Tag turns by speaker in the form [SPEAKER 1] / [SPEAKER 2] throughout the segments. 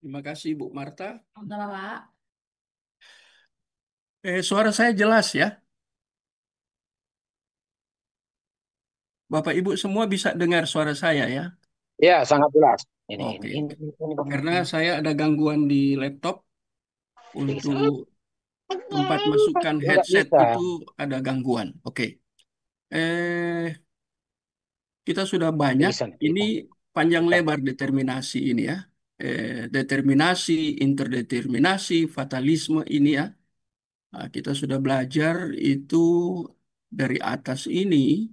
[SPEAKER 1] Terima kasih Bu Marta.
[SPEAKER 2] Nggak apa-apa.
[SPEAKER 1] Suara saya jelas ya. Bapak Ibu semua bisa dengar suara saya ya.
[SPEAKER 2] Ya, sangat jelas. Ini, ini,
[SPEAKER 1] Oke.
[SPEAKER 2] ini, ini
[SPEAKER 1] Karena
[SPEAKER 2] pemain.
[SPEAKER 1] saya ada gangguan di laptop
[SPEAKER 2] Bisa.
[SPEAKER 1] untuk tempat masukkan
[SPEAKER 2] Nggak
[SPEAKER 1] headset
[SPEAKER 2] bisa.
[SPEAKER 1] itu ada gangguan. Oke. Eh, kita sudah banyak.
[SPEAKER 2] Bisa nih,
[SPEAKER 1] Ini
[SPEAKER 2] bisa.
[SPEAKER 1] panjang
[SPEAKER 2] Bisa.
[SPEAKER 1] lebar determinasi ini ya. Determinasi, interdeterminasi, fatalisme ini ya. Nah, kita sudah belajar itu dari atas ini.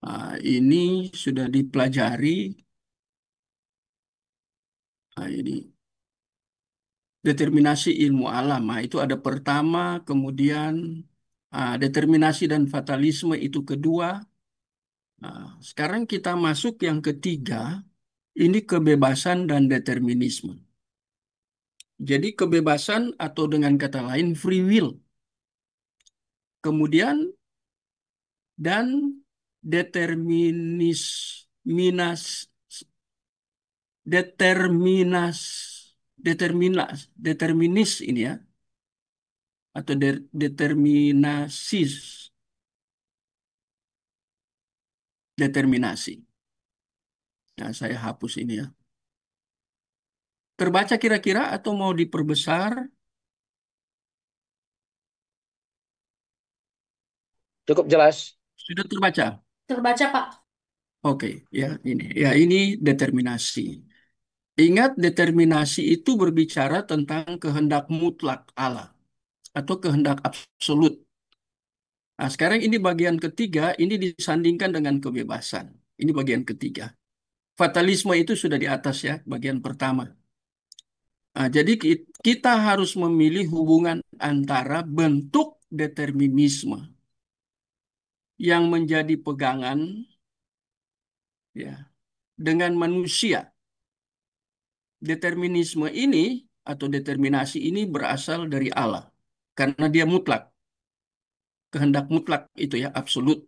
[SPEAKER 1] Nah, ini sudah dipelajari. Nah, ini determinasi ilmu alam. Nah, itu ada pertama, kemudian determinasi dan fatalisme itu kedua. Nah, sekarang kita masuk yang ketiga, ini kebebasan dan determinisme. Jadi kebebasan atau dengan kata lain free will. Kemudian dan determinis minas determinas determinis ini ya atau determinasis determinasi. Nah, saya hapus ini ya. Terbaca kira-kira atau mau diperbesar?
[SPEAKER 2] Cukup jelas.
[SPEAKER 1] Sudah terbaca.
[SPEAKER 2] Terbaca, Pak.
[SPEAKER 1] Oke, ya ini. Ya ini determinasi. Ingat determinasi itu berbicara tentang kehendak mutlak Allah atau kehendak absolut. Nah, sekarang ini bagian ketiga, ini disandingkan dengan kebebasan. Ini bagian ketiga. Fatalisme itu sudah di atas ya, bagian pertama. Nah, jadi kita harus memilih hubungan antara bentuk determinisme yang menjadi pegangan ya dengan manusia. Determinisme ini atau determinasi ini berasal dari Allah karena dia mutlak, kehendak mutlak itu ya absolut.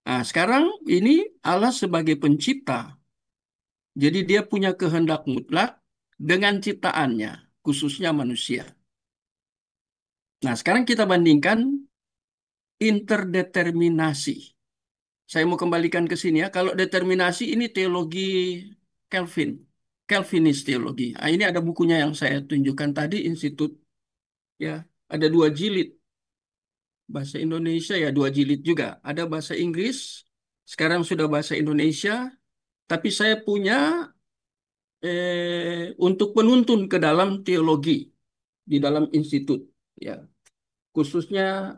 [SPEAKER 1] Nah, sekarang ini Allah sebagai pencipta, jadi dia punya kehendak mutlak dengan ciptaannya, khususnya manusia. Nah, sekarang kita bandingkan interdeterminasi. Saya mau kembalikan ke sini ya. Kalau determinasi ini teologi Calvin, Calvinis teologi. Nah, ini ada bukunya yang saya tunjukkan tadi, Institut ya. Ada dua jilid bahasa Indonesia ya, dua jilid juga. Ada bahasa Inggris, sekarang sudah bahasa Indonesia. Tapi saya punya untuk penuntun ke dalam teologi di dalam institut ya, khususnya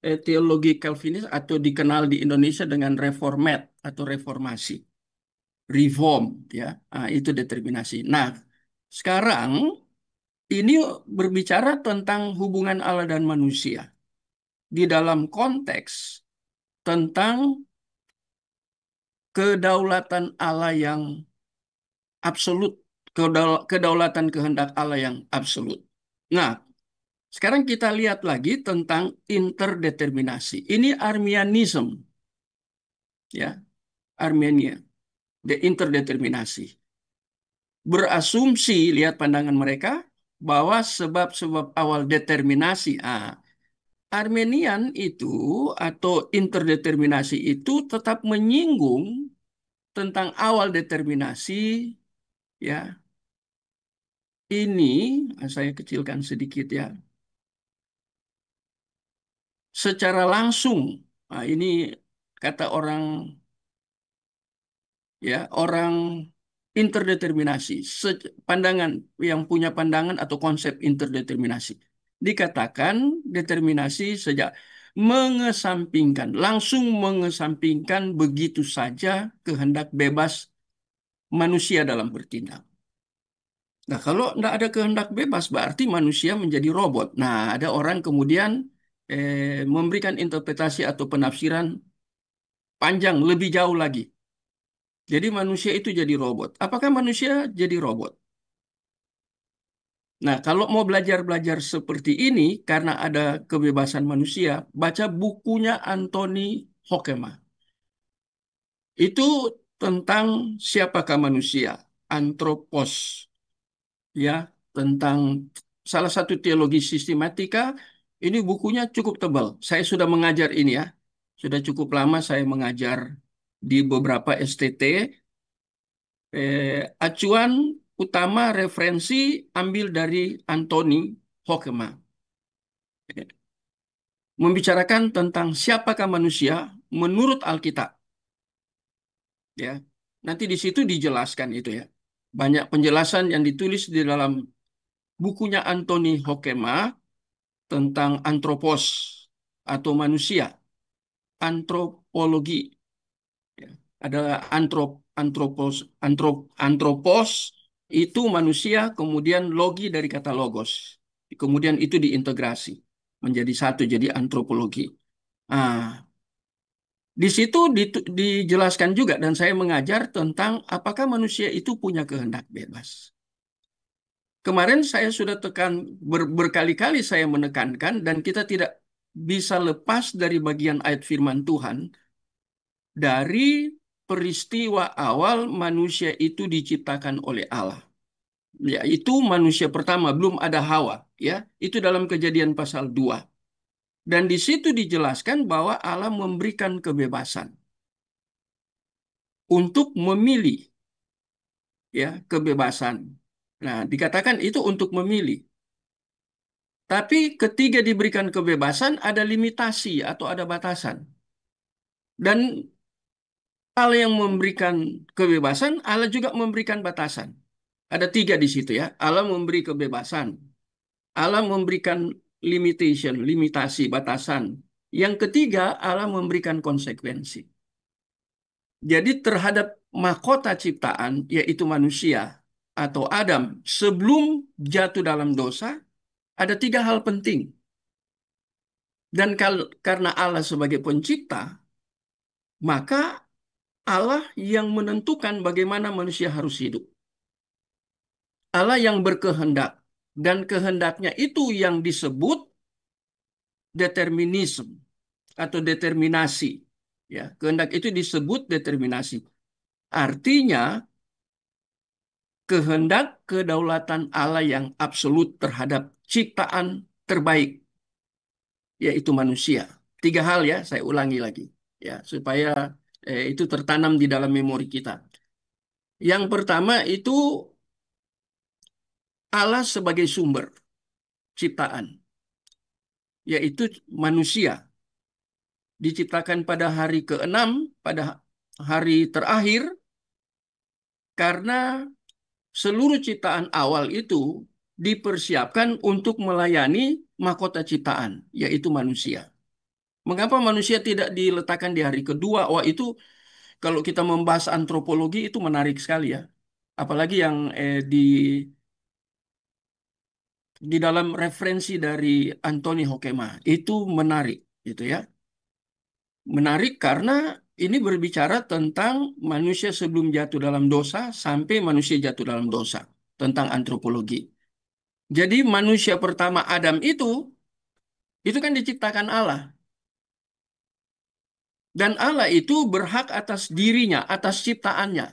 [SPEAKER 1] teologi Calvinis atau dikenal di Indonesia dengan Reformat atau reformasi. Reform ya. Ah, itu determinasi. Nah, sekarang ini berbicara tentang hubungan Allah dan manusia di dalam konteks tentang kedaulatan Allah yang absolut, kedaulatan kehendak Allah yang absolut. Nah, sekarang kita lihat lagi tentang interdeterminasi. Ini Arminianism ya, Armenia, the interdeterminasi. Berasumsi, lihat pandangan mereka, bahwa sebab-sebab awal determinasi, Armenian itu atau interdeterminasi itu tetap menyinggung tentang awal determinasi, ya. Ini saya kecilkan sedikit ya. Secara langsung, ini kata orang ya, orang interdeterminasi, pandangan yang punya pandangan atau konsep interdeterminasi. Dikatakan determinasi sejak langsung mengesampingkan begitu saja kehendak bebas manusia dalam bertindak. Nah, kalau tidak ada kehendak bebas, berarti manusia menjadi robot. Nah, ada orang kemudian memberikan interpretasi atau penafsiran panjang lebih jauh lagi. Jadi manusia itu jadi robot. Apakah manusia jadi robot? Nah, kalau mau belajar-belajar seperti ini, karena ada kebebasan manusia, baca bukunya Anthony Hoekema. Itu tentang siapakah manusia. Anthropos, ya, tentang salah satu teologi sistematika. Ini bukunya cukup tebal. Saya sudah mengajar ini ya. Sudah cukup lama saya mengajar di beberapa STT. Acuan utama referensi ambil dari Anthony Hoekema. Membicarakan tentang siapakah manusia menurut Alkitab. Ya, nanti di situ dijelaskan itu ya. Banyak penjelasan yang ditulis di dalam bukunya Anthony Hoekema tentang antropos atau manusia, antropologi. Ya. Ada antropos itu manusia, kemudian logi dari kata logos, kemudian itu diintegrasi menjadi satu, jadi antropologi. Ah, di situ dijelaskan juga dan saya mengajar tentang apakah manusia itu punya kehendak bebas. Kemarin saya sudah berkali-kali saya menekankan dan kita tidak bisa lepas dari bagian ayat firman Tuhan dari peristiwa awal manusia itu diciptakan oleh Allah. Yaitu manusia pertama, belum ada Hawa, ya. Itu dalam Kejadian pasal 2. Dan di situ dijelaskan bahwa Allah memberikan kebebasan untuk memilih, ya, kebebasan. Nah, dikatakan itu untuk memilih. Tapi ketika diberikan kebebasan ada limitasi atau ada batasan. Dan Allah yang memberikan kebebasan, Allah juga memberikan batasan. Ada tiga di situ ya. Allah memberi kebebasan. Allah memberikan limitation, limitasi, batasan. Yang ketiga, Allah memberikan konsekuensi. Jadi terhadap mahkota ciptaan, yaitu manusia atau Adam, sebelum jatuh dalam dosa, ada tiga hal penting. Dan karena Allah sebagai pencipta, maka Allah yang menentukan bagaimana manusia harus hidup. Allah yang berkehendak. Dan kehendaknya itu yang disebut determinisme atau determinasi. Ya, kehendak itu disebut determinasi. Artinya, kehendak kedaulatan Allah yang absolut terhadap ciptaan terbaik, yaitu manusia. Tiga hal ya, saya ulangi lagi. Ya, supaya itu tertanam di dalam memori kita. Yang pertama itu Allah sebagai sumber ciptaan, yaitu manusia. Diciptakan pada hari ke-6, pada hari terakhir, karena seluruh ciptaan awal itu dipersiapkan untuk melayani mahkota ciptaan, yaitu manusia. Mengapa manusia tidak diletakkan di hari kedua? Wah, itu kalau kita membahas antropologi itu menarik sekali ya. Apalagi yang di dalam referensi dari Anthony Hoekema itu menarik gitu ya. Menarik karena ini berbicara tentang manusia sebelum jatuh dalam dosa sampai manusia jatuh dalam dosa, tentang antropologi. Jadi manusia pertama Adam itu kan diciptakan Allah. Dan Allah itu berhak atas dirinya, atas ciptaannya.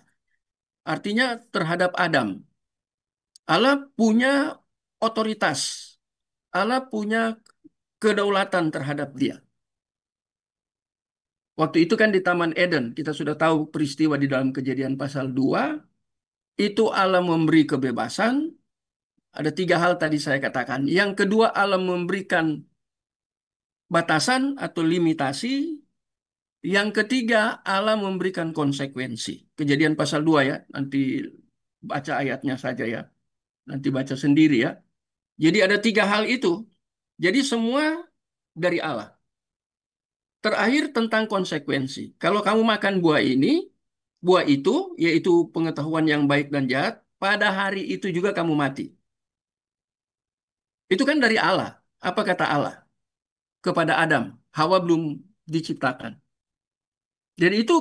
[SPEAKER 1] Artinya terhadap Adam. Allah punya otoritas. Allah punya kedaulatan terhadap dia. Waktu itu kan di Taman Eden, kita sudah tahu peristiwa di dalam Kejadian pasal 2, itu Allah memberi kebebasan. Ada tiga hal tadi saya katakan. Yang kedua, Allah memberikan batasan atau limitasi. Yang ketiga, Allah memberikan konsekuensi. Kejadian pasal 2 ya, nanti baca ayatnya saja ya. Nanti baca sendiri ya. Jadi ada tiga hal itu. Jadi semua dari Allah. Terakhir tentang konsekuensi. Kalau kamu makan buah ini, buah itu, yaitu pengetahuan yang baik dan jahat, pada hari itu juga kamu mati. Itu kan dari Allah. Apa kata Allah kepada Adam? Hawa belum diciptakan. Jadi itu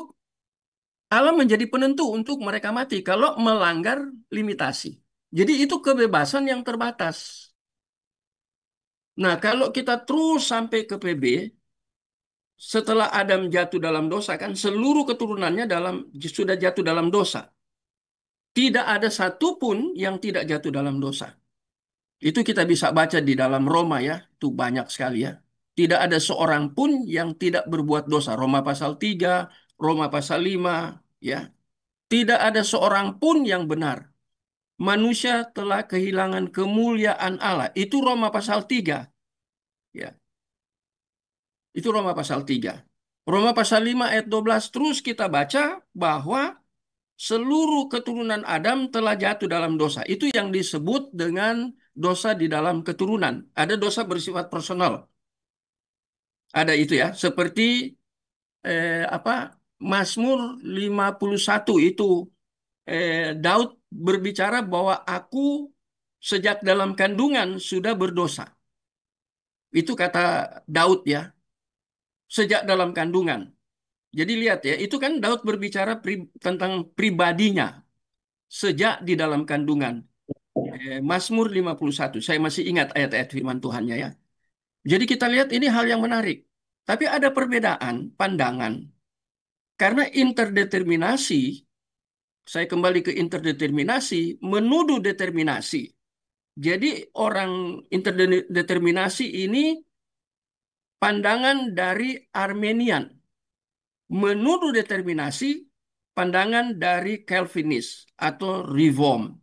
[SPEAKER 1] Allah menjadi penentu untuk mereka mati kalau melanggar limitasi. Jadi itu kebebasan yang terbatas. Nah, kalau kita terus sampai ke PB, setelah Adam jatuh dalam dosa kan seluruh keturunannya sudah jatuh dalam dosa. Tidak ada satupun yang tidak jatuh dalam dosa. Itu kita bisa baca di dalam Roma ya, itu banyak sekali ya. Tidak ada seorang pun yang tidak berbuat dosa. Roma pasal 3, Roma pasal 5, ya. Tidak ada seorang pun yang benar. Manusia telah kehilangan kemuliaan Allah. Itu Roma pasal 3, ya. Itu Roma pasal 3. Roma pasal 5 ayat 12 terus kita baca bahwa seluruh keturunan Adam telah jatuh dalam dosa. Itu yang disebut dengan dosa di dalam keturunan. Ada dosa bersifat personal. Ada itu ya. Seperti apa? Mazmur 51 itu Daud berbicara bahwa aku sejak dalam kandungan sudah berdosa. Itu kata Daud ya, sejak dalam kandungan. Jadi lihat ya, itu kan Daud berbicara tentang pribadinya sejak di dalam kandungan. Mazmur 51. Saya masih ingat ayat-ayat firman Tuhannya ya. Jadi kita lihat ini hal yang menarik. Tapi ada perbedaan pandangan. Karena interdeterminasi, saya kembali ke interdeterminasi, menuduh determinasi. Jadi orang interdeterminasi ini pandangan dari Armenian. Menuduh determinasi, pandangan dari Calvinis atau Reform.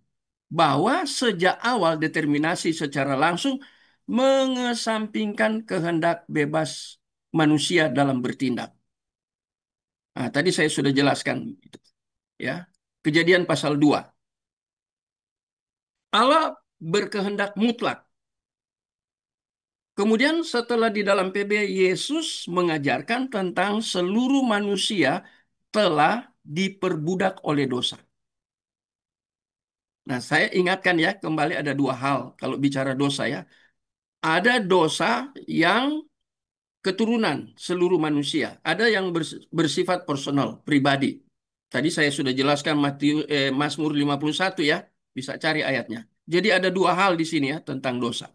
[SPEAKER 1] Bahwa sejak awal determinasi secara langsung mengesampingkan kehendak bebas manusia dalam bertindak. Nah, tadi saya sudah jelaskan ya. Kejadian pasal 2. Allah berkehendak mutlak. Kemudian setelah di dalam PB Yesus mengajarkan tentang seluruh manusia telah diperbudak oleh dosa. Nah, saya ingatkan ya, kembali ada dua hal kalau bicara dosa ya. Ada dosa yang keturunan seluruh manusia. Ada yang bersifat personal, pribadi. Tadi saya sudah jelaskan Mazmur 51 ya, bisa cari ayatnya. Jadi ada dua hal di sini ya tentang dosa.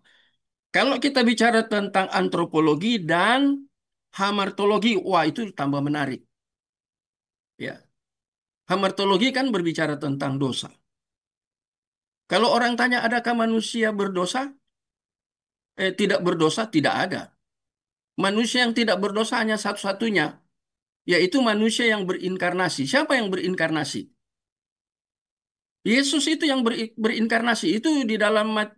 [SPEAKER 1] Kalau kita bicara tentang antropologi dan hamartologi, wah itu tambah menarik. Ya, hamartologi kan berbicara tentang dosa. Kalau orang tanya adakah manusia berdosa? Tidak berdosa, tidak ada. Manusia yang tidak berdosa hanya satu-satunya, yaitu manusia yang berinkarnasi. Siapa yang berinkarnasi? Yesus itu yang berinkarnasi. Itu di dalam 1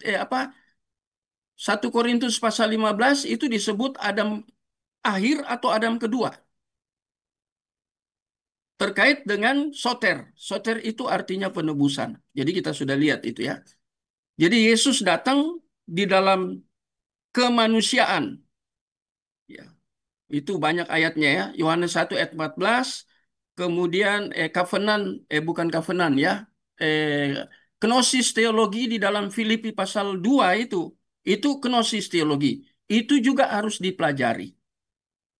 [SPEAKER 1] Korintus pasal 15 itu disebut Adam akhir atau Adam kedua. Terkait dengan soter. Soter itu artinya penebusan. Jadi kita sudah lihat itu ya. Jadi Yesus datang di dalam kemanusiaan. Ya, itu banyak ayatnya ya. Yohanes 1 ayat 14. Kemudian covenant, bukan covenant ya. Kenosis teologi di dalam Filipi pasal 2 itu. Itu kenosis teologi. Itu juga harus dipelajari.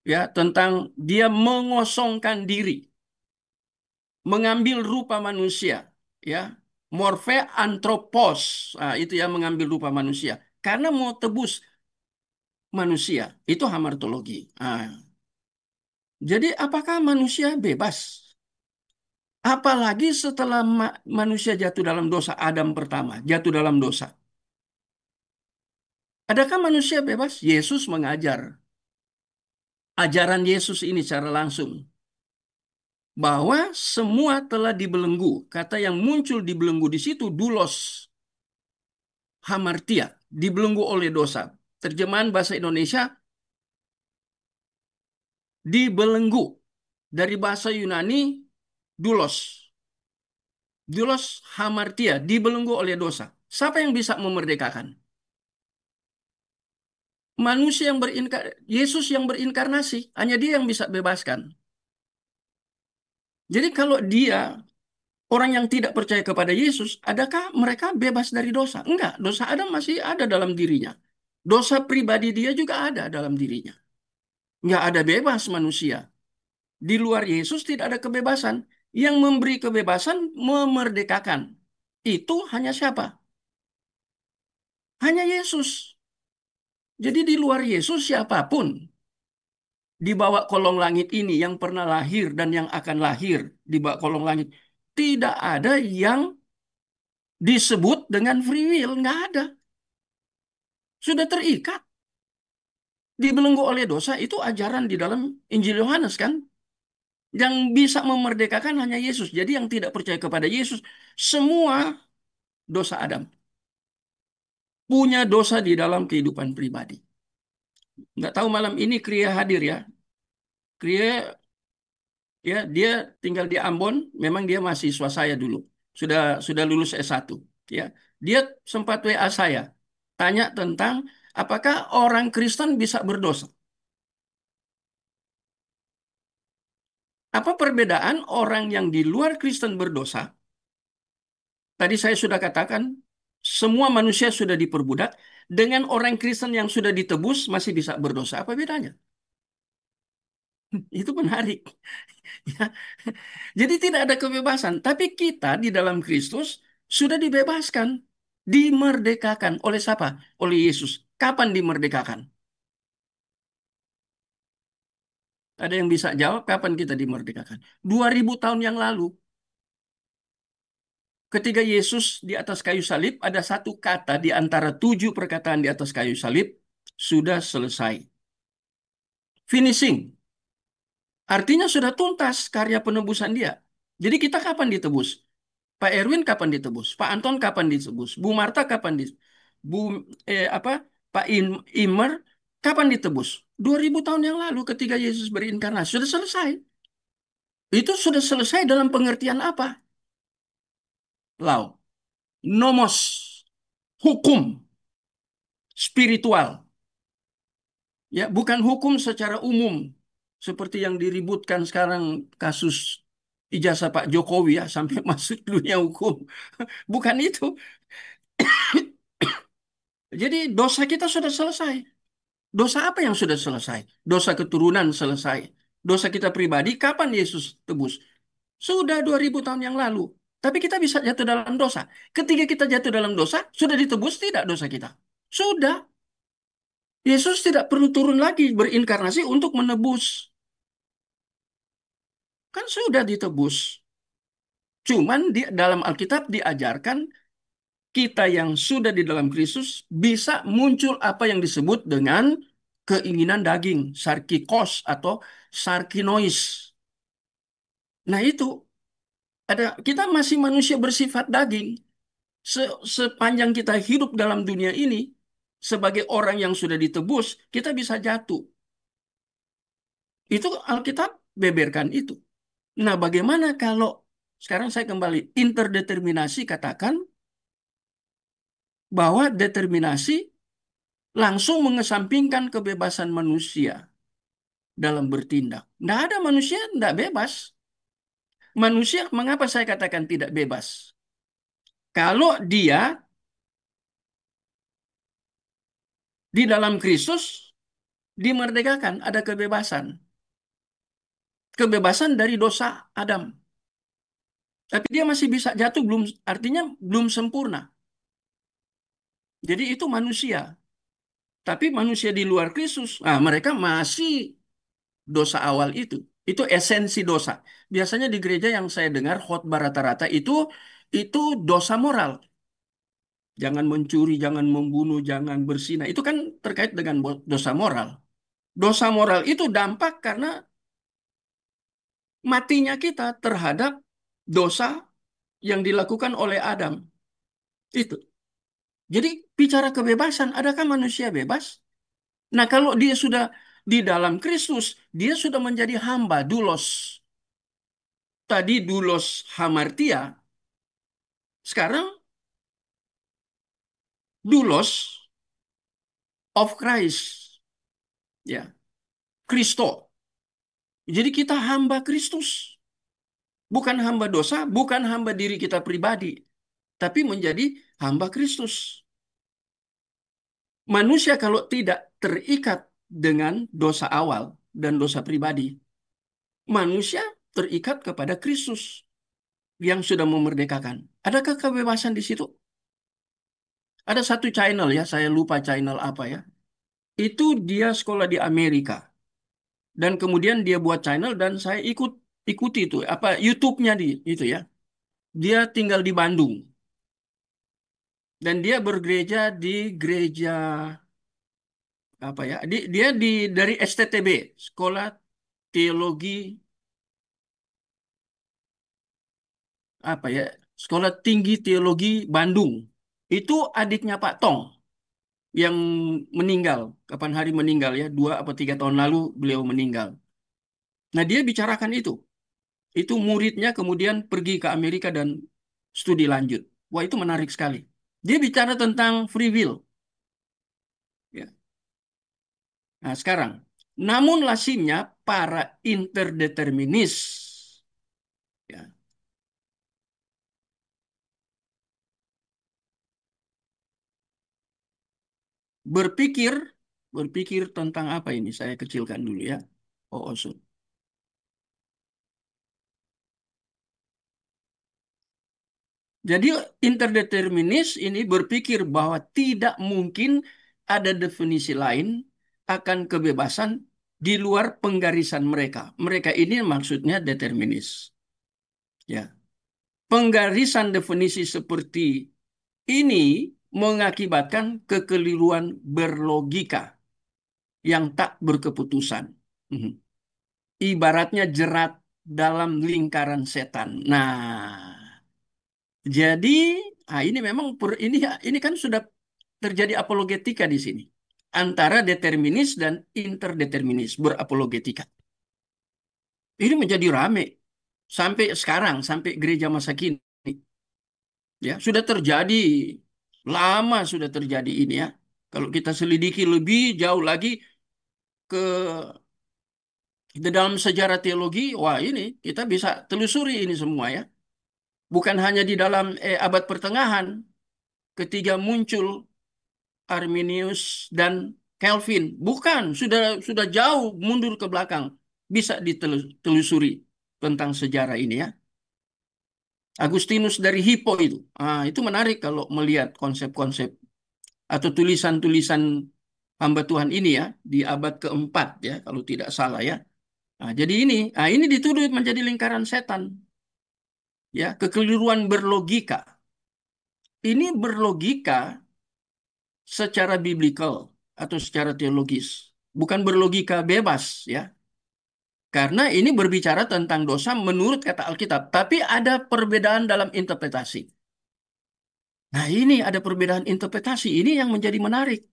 [SPEAKER 1] Ya, tentang dia mengosongkan diri. Mengambil rupa manusia. Ya, morphe anthropos. Nah, itu ya mengambil rupa manusia. Karena mau tebus manusia. Itu hamartologi. Nah, jadi apakah manusia bebas? Apalagi setelah manusia jatuh dalam dosa, Adam pertama jatuh dalam dosa. Adakah manusia bebas? Yesus mengajar. Ajaran Yesus ini secara langsung. Bahwa semua telah dibelenggu. Kata yang muncul dibelenggu di situ, doulos, hamartia, dibelenggu oleh dosa. Terjemahan bahasa Indonesia, dibelenggu. Dari bahasa Yunani, doulos. Doulos hamartia, dibelenggu oleh dosa. Siapa yang bisa memerdekakan? Manusia yang Yesus yang berinkarnasi, hanya dia yang bisa bebaskan. Jadi kalau dia orang yang tidak percaya kepada Yesus, adakah mereka bebas dari dosa? Enggak, dosa Adam masih ada dalam dirinya. Dosa pribadi dia juga ada dalam dirinya. Enggak ada bebas manusia. Di luar Yesus tidak ada kebebasan. Yang memberi kebebasan memerdekakan. Itu hanya siapa? Hanya Yesus. Jadi di luar Yesus siapapun di bawah kolong langit ini yang pernah lahir dan yang akan lahir di bawah kolong langit. Tidak ada yang disebut dengan free will. Nggak ada. Sudah terikat. Dibelenggu oleh dosa itu ajaran di dalam Injil Yohanes kan. Yang bisa memerdekakan hanya Yesus. Jadi yang tidak percaya kepada Yesus, semua dosa Adam. Punya dosa di dalam kehidupan pribadi. Nggak tahu malam ini Kria hadir ya. Kria ya dia tinggal di Ambon, memang dia mahasiswa saya dulu. Sudah lulus S1 ya. Dia sempat WA saya tanya tentang apakah orang Kristen bisa berdosa? Apa perbedaan orang yang di luar Kristen berdosa? Tadi saya sudah katakan semua manusia sudah diperbudak dengan orang Kristen yang sudah ditebus masih bisa berdosa. Apa bedanya? Itu menarik. Ya. Jadi tidak ada kebebasan, tapi kita di dalam Kristus sudah dibebaskan, dimerdekakan oleh siapa? Oleh Yesus. Kapan dimerdekakan? Ada yang bisa jawab kapan kita dimerdekakan? 2000 tahun yang lalu, ketika Yesus di atas kayu salib, ada satu kata di antara 7 perkataan di atas kayu salib, sudah selesai. Finishing. Artinya sudah tuntas karya penebusan dia. Jadi kita kapan ditebus? Pak Erwin kapan ditebus? Pak Anton kapan ditebus? Bu Marta kapan ditebus? Bu apa? Pak Imer kapan ditebus? 2000 tahun yang lalu ketika Yesus berinkarnasi sudah selesai. Itu sudah selesai dalam pengertian apa? Law, nomos, hukum spiritual. Ya, bukan hukum secara umum seperti yang diributkan sekarang kasus ijazah Pak Jokowi ya sampai masuk dunia hukum. Bukan itu. Jadi dosa kita sudah selesai. Dosa apa yang sudah selesai? Dosa keturunan selesai. Dosa kita pribadi, kapan Yesus tebus? Sudah 2000 tahun yang lalu. Tapi kita bisa jatuh dalam dosa. Ketika kita jatuh dalam dosa, sudah ditebus tidak dosa kita? Sudah. Yesus tidak perlu turun lagi berinkarnasi untuk menebus. Kan sudah ditebus. Cuman di dalam Alkitab diajarkan kita yang sudah di dalam Kristus bisa muncul apa yang disebut dengan keinginan daging, sarkikos atau sarkinois. Nah itu kita masih manusia bersifat daging. Sepanjang kita hidup dalam dunia ini sebagai orang yang sudah ditebus, kita bisa jatuh. Itu Alkitab beberkan itu. Nah, bagaimana kalau sekarang saya kembali interdeterminasi katakan bahwa determinasi langsung mengesampingkan kebebasan manusia dalam bertindak. Tidak ada manusia tidak bebas. Manusia, mengapa saya katakan tidak bebas? Kalau dia di dalam Kristus dimerdekakan, ada kebebasan. Kebebasan dari dosa Adam. Tapi dia masih bisa jatuh, belum artinya belum sempurna. Jadi itu manusia. Tapi manusia di luar Kristus, mereka masih dosa awal itu. Itu esensi dosa. Biasanya di gereja yang saya dengar khotbah rata-rata itu dosa moral. Jangan mencuri, jangan membunuh, jangan berzina. Itu kan terkait dengan dosa moral. Dosa moral itu dampak karena matinya kita terhadap dosa yang dilakukan oleh Adam. Itu. Jadi bicara kebebasan, adakah manusia bebas? Nah, kalau dia sudah di dalam Kristus, dia sudah menjadi hamba, doulos. Tadi doulos hamartia, sekarang doulos of Christ. Ya, Kristo. Jadi kita hamba Kristus. Bukan hamba dosa, bukan hamba diri kita pribadi, tapi menjadi hamba Kristus. Manusia kalau tidak terikat dengan dosa awal dan dosa pribadi, manusia terikat kepada Kristus yang sudah memerdekakan. Adakah kebebasan di situ? Ada satu channel ya, saya lupa channel apa ya. Itu dia sekolah di Amerika dan kemudian dia buat channel dan saya ikuti itu apa YouTube-nya di itu ya. Dia tinggal di Bandung. Dan dia bergereja di gereja apa ya? Dia dari STTB, Sekolah Teologi apa ya? Sekolah Tinggi Teologi Bandung. Itu adiknya Pak Tong yang meninggal. Kapan hari meninggal ya? 2 atau 3 tahun lalu beliau meninggal. Nah, dia bicarakan itu. Itu muridnya kemudian pergi ke Amerika dan studi lanjut. Wah, itu menarik sekali. Dia bicara tentang free will. Ya. Nah, sekarang, namun lazimnya para interdeterminis ya, berpikir berpikir tentang apa ini? Saya kecilkan dulu ya. Oh, oh, jadi interdeterminis ini berpikir bahwa tidak mungkin ada definisi lain akan kebebasan di luar penggarisan mereka. Mereka ini maksudnya determinis. Ya. Penggarisan definisi seperti ini mengakibatkan kekeliruan berlogika yang tak berkeputusan. Mhm. Ibaratnya jerat dalam lingkaran setan. Nah, jadi ini memang ini kan sudah terjadi apologetika di sini antara determinis dan interdeterminis berapologetika. Ini menjadi rame sampai sekarang, sampai gereja masa kini. Ya, sudah terjadi lama sudah terjadi ini ya. Kalau kita selidiki lebih jauh lagi ke di dalam sejarah teologi, wah ini kita bisa telusuri ini semua ya. Bukan hanya di dalam abad pertengahan ketika muncul Arminius dan Calvin. Bukan, sudah jauh mundur ke belakang. Bisa ditelusuri tentang sejarah ini ya. Agustinus dari Hippo itu. Itu menarik kalau melihat konsep-konsep atau tulisan-tulisan hamba Tuhan ini ya di abad keempat ya kalau tidak salah ya. Jadi ini dituduh menjadi lingkaran setan ya, kekeliruan berlogika. Ini berlogika secara biblikal atau secara teologis, bukan berlogika bebas ya. Karena ini berbicara tentang dosa menurut kata Alkitab, tapi ada perbedaan dalam interpretasi. Nah, ini ada perbedaan interpretasi, ini yang menjadi menarik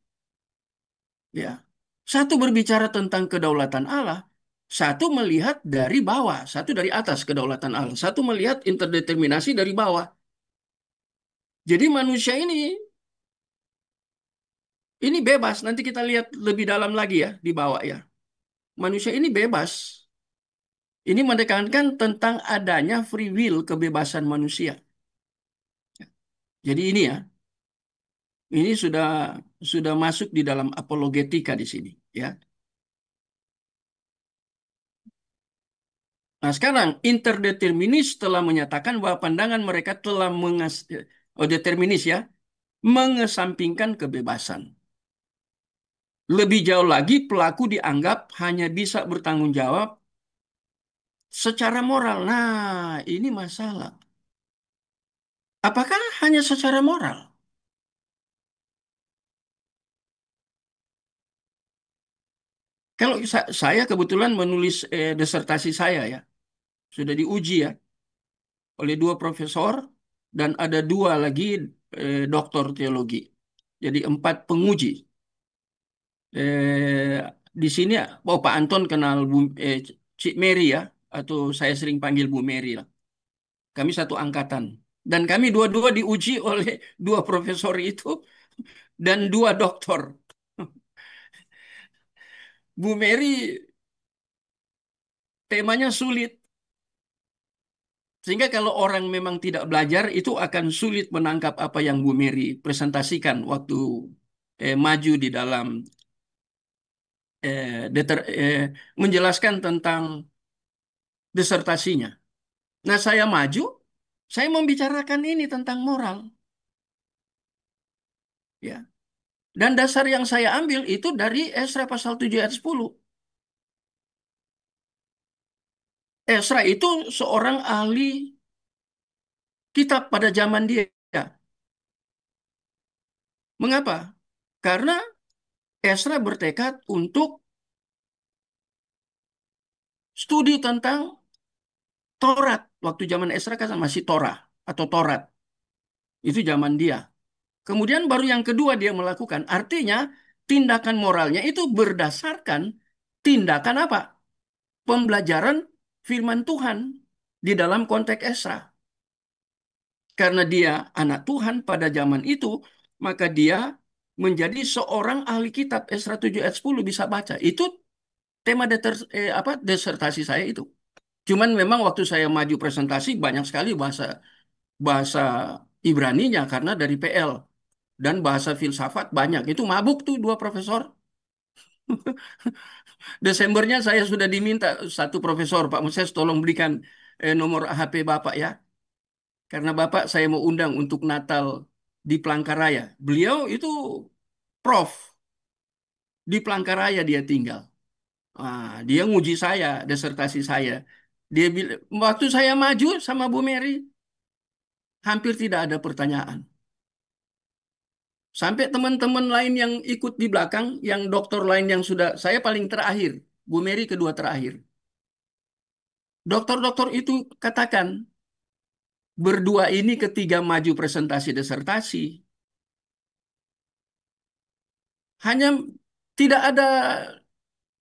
[SPEAKER 1] ya. Satu berbicara tentang kedaulatan Allah, satu melihat dari bawah, satu dari atas kedaulatan Allah, satu melihat interdeterminasi dari bawah. Jadi manusia ini bebas. Nanti kita lihat lebih dalam lagi ya di bawah ya. Manusia ini bebas. Ini menekankan tentang adanya free will, kebebasan manusia. Jadi ini sudah masuk di dalam apologetika di sini ya. Nah, sekarang interdeterminis telah menyatakan bahwa pandangan mereka telah determinis ya, mengesampingkan kebebasan. Lebih jauh lagi, pelaku dianggap hanya bisa bertanggung jawab secara moral. Nah, ini masalah. Apakah hanya secara moral? Kalau saya kebetulan menulis disertasi saya ya, sudah diuji ya oleh 2 profesor dan ada 2 lagi doktor teologi. Jadi 4 penguji. Eh, di sini Pak Anton kenal Cik Mary ya, atau saya sering panggil Bu Mary lah. Kami satu angkatan. Dan kami dua-dua diuji oleh 2 profesor itu dan 2 doktor. Bu Mary temanya sulit. Sehingga kalau orang memang tidak belajar itu akan sulit menangkap apa yang Bu Mary presentasikan waktu maju di dalam menjelaskan tentang disertasinya. Nah, saya maju, saya membicarakan ini tentang moral, ya. Dan dasar yang saya ambil itu dari Esra pasal 7 ayat 10. Esra itu seorang ahli kitab pada zaman dia. Mengapa? Karena Esra bertekad untuk studi tentang Taurat. Waktu zaman Esra kan masih Torah atau Taurat. Itu zaman dia. Kemudian baru yang kedua dia melakukan. Artinya tindakan moralnya itu berdasarkan tindakan apa? Pembelajaran firman Tuhan di dalam konteks Esra. Karena dia anak Tuhan pada zaman itu, maka dia menjadi seorang ahli kitab. Esra 7 ayat 10 bisa baca. Itu tema desertasi saya itu. Cuman memang waktu saya maju presentasi banyak sekali bahasa bahasa Ibraninya karena dari PL, dan bahasa filsafat banyak. Itu mabuk tuh dua profesor. Desembernya saya sudah diminta satu profesor, Pak Moses tolong berikan nomor HP Bapak ya. Karena Bapak saya mau undang untuk Natal di Palangkaraya. Beliau itu prof di Palangkaraya dia tinggal. Dia nguji saya, desertasi saya. Dia bilang, waktu saya maju sama Bu Mary, hampir tidak ada pertanyaan. Sampai teman-teman lain yang ikut di belakang, yang dokter lain yang sudah, saya paling terakhir, Bu Mary kedua terakhir. Dokter-dokter itu katakan, berdua ini ketiga maju presentasi desertasi, hanya tidak ada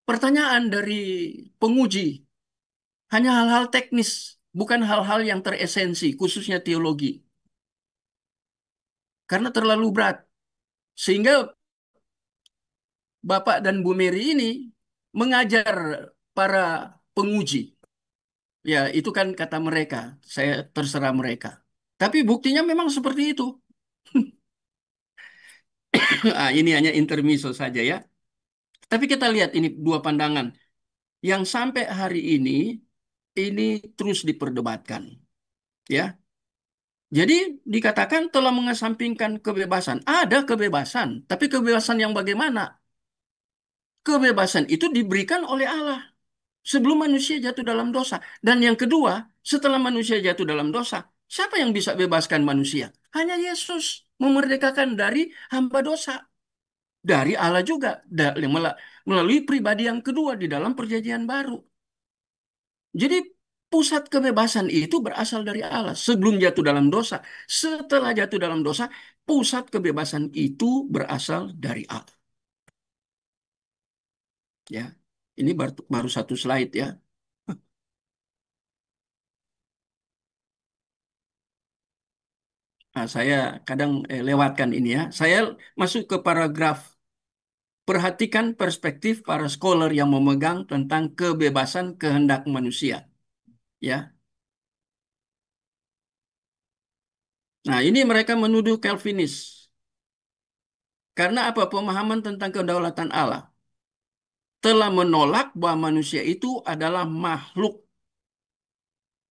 [SPEAKER 1] pertanyaan dari penguji, hanya hal-hal teknis, bukan hal-hal yang teresensi, khususnya teologi, karena terlalu berat. Sehingga Bapak dan Bu Mary ini mengajar para penguji. Ya, itu kan kata mereka. Saya terserah mereka. Tapi buktinya memang seperti itu. Ini hanya intermezzo saja ya. Tapi kita lihat ini dua pandangan yang sampai hari ini terus diperdebatkan. Ya, jadi dikatakan telah mengesampingkan kebebasan. Ada kebebasan, tapi kebebasan yang bagaimana? Kebebasan itu diberikan oleh Allah sebelum manusia jatuh dalam dosa. Dan yang kedua, setelah manusia jatuh dalam dosa, siapa yang bisa bebaskan manusia? Hanya Yesus memerdekakan dari hamba dosa. Dari Allah juga, melalui pribadi yang kedua di dalam perjanjian baru. Jadi pusat kebebasan itu berasal dari Allah sebelum jatuh dalam dosa. Setelah jatuh dalam dosa, pusat kebebasan itu berasal dari Allah. Ya, ini baru satu slide ya. Saya kadang lewatkan ini ya. Saya masuk ke paragraf. Perhatikan perspektif para scholar yang memegang tentang kebebasan kehendak manusia. Ya, nah ini mereka menuduh Calvinis karena apa? Pemahaman tentang kedaulatan Allah telah menolak bahwa manusia itu adalah makhluk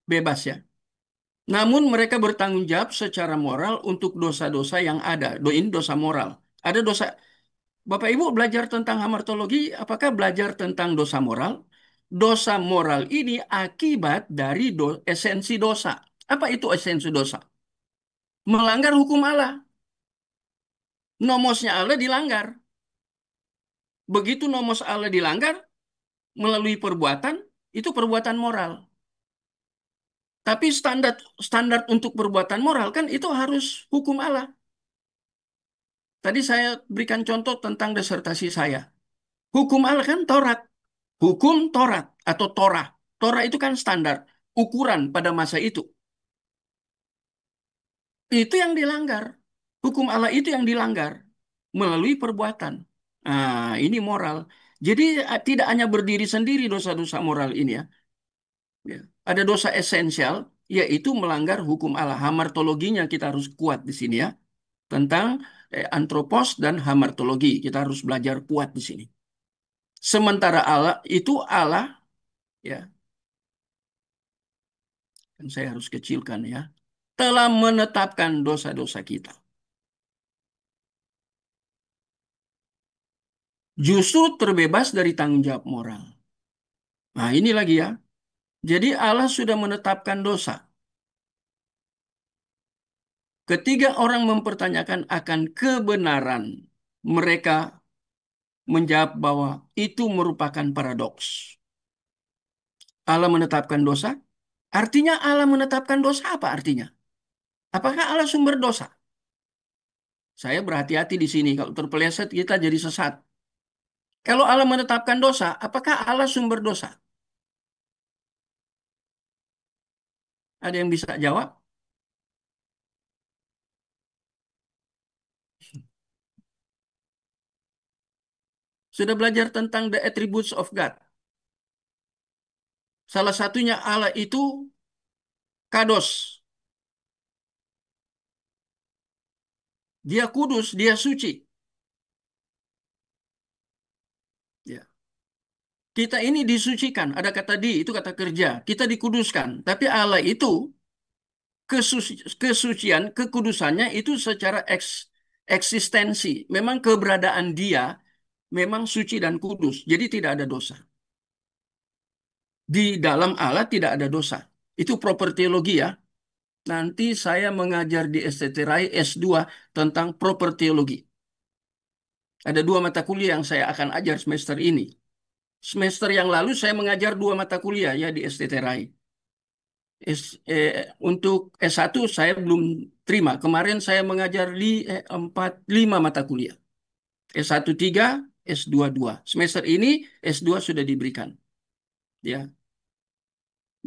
[SPEAKER 1] bebas ya. Namun mereka bertanggung jawab secara moral untuk dosa-dosa yang ada. Ini dosa moral. Ada dosa. Bapak Ibu belajar tentang hamartologi, apakah belajar tentang dosa moral? Dosa moral ini akibat dari esensi dosa. Apa itu esensi dosa? Melanggar hukum Allah. Nomosnya Allah dilanggar. Begitu nomos Allah dilanggar melalui perbuatan, itu perbuatan moral. Tapi standar standar untuk perbuatan moral kan itu harus hukum Allah. Tadi saya berikan contoh tentang desertasi saya. Hukum Allah kan Taurat. Hukum Taurat atau Torah. Torah itu kan standar, ukuran pada masa itu. Itu yang dilanggar. Hukum Allah itu yang dilanggar melalui perbuatan. Ini moral. Jadi tidak hanya berdiri sendiri dosa-dosa moral ini ya. Ya. Ada dosa esensial, yaitu melanggar hukum Allah. Hamartologinya kita harus kuat di sini ya. Tentang antropos dan hamartologi. Kita harus belajar kuat di sini. Sementara Allah itu Allah ya, kan saya harus kecilkan ya, telah menetapkan dosa-dosa kita. Justru terbebas dari tanggung jawab moral. Nah, ini lagi ya. Jadi Allah sudah menetapkan dosa. Ketika orang mempertanyakan akan kebenaran, mereka menjawab bahwa itu merupakan paradoks. Allah menetapkan dosa, artinya Allah menetapkan dosa apa artinya? Apakah Allah sumber dosa? Saya berhati-hati di sini. Kalau terpeleset kita jadi sesat. Kalau Allah menetapkan dosa, apakah Allah sumber dosa? Ada yang bisa jawab? Sudah belajar tentang the attributes of God. Salah satunya Allah itu kados. Dia kudus, dia suci. Ya. Kita ini disucikan. Ada kata di, itu kata kerja. Kita dikuduskan. Tapi Allah itu kesucian, kekudusannya itu secara eksistensi. Memang keberadaan dia memang suci dan kudus. Jadi tidak ada dosa. Di dalam Allah tidak ada dosa. Itu propertiologi ya. Nanti saya mengajar di STTRAI S2 tentang propertiologi. Ada dua mata kuliah yang saya akan ajar semester ini. Semester yang lalu saya mengajar dua mata kuliah ya di STTRAI. Untuk S1 saya belum terima. Kemarin saya mengajar di 5 mata kuliah. S1 3, S2 2. Semester ini S2 sudah diberikan. Ya.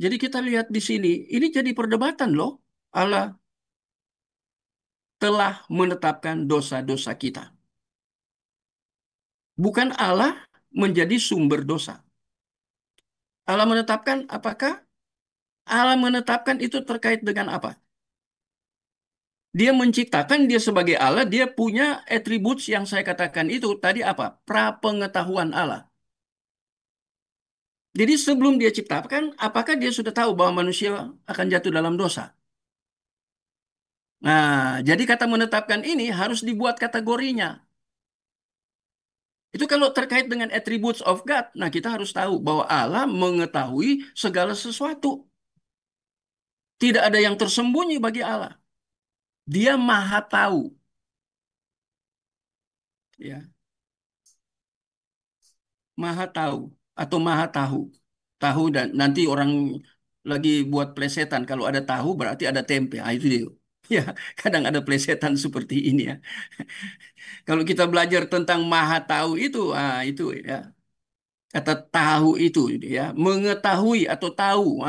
[SPEAKER 1] Jadi kita lihat di sini, ini jadi perdebatan loh. Allah telah menetapkan dosa-dosa kita. Bukan Allah menjadi sumber dosa. Allah menetapkan apakah? Allah menetapkan itu terkait dengan apa? Dia menciptakan dia sebagai Allah, dia punya atribut yang saya katakan itu tadi apa? Prapengetahuan Allah. Jadi sebelum dia ciptakan, apakah dia sudah tahu bahwa manusia akan jatuh dalam dosa? Nah, jadi kata menetapkan ini harus dibuat kategorinya. Itu kalau terkait dengan attributes of God, nah kita harus tahu bahwa Allah mengetahui segala sesuatu. Tidak ada yang tersembunyi bagi Allah. Dia maha tahu. Ya, maha tahu atau maha tahu. Tahu dan nanti orang lagi buat plesetan. Kalau ada tahu berarti ada tempe. Ah, itu dia. Ya, kadang ada plesetan seperti ini ya. Kalau kita belajar tentang maha tahu itu, itu ya. Kata tahu itu ya, mengetahui atau tahu.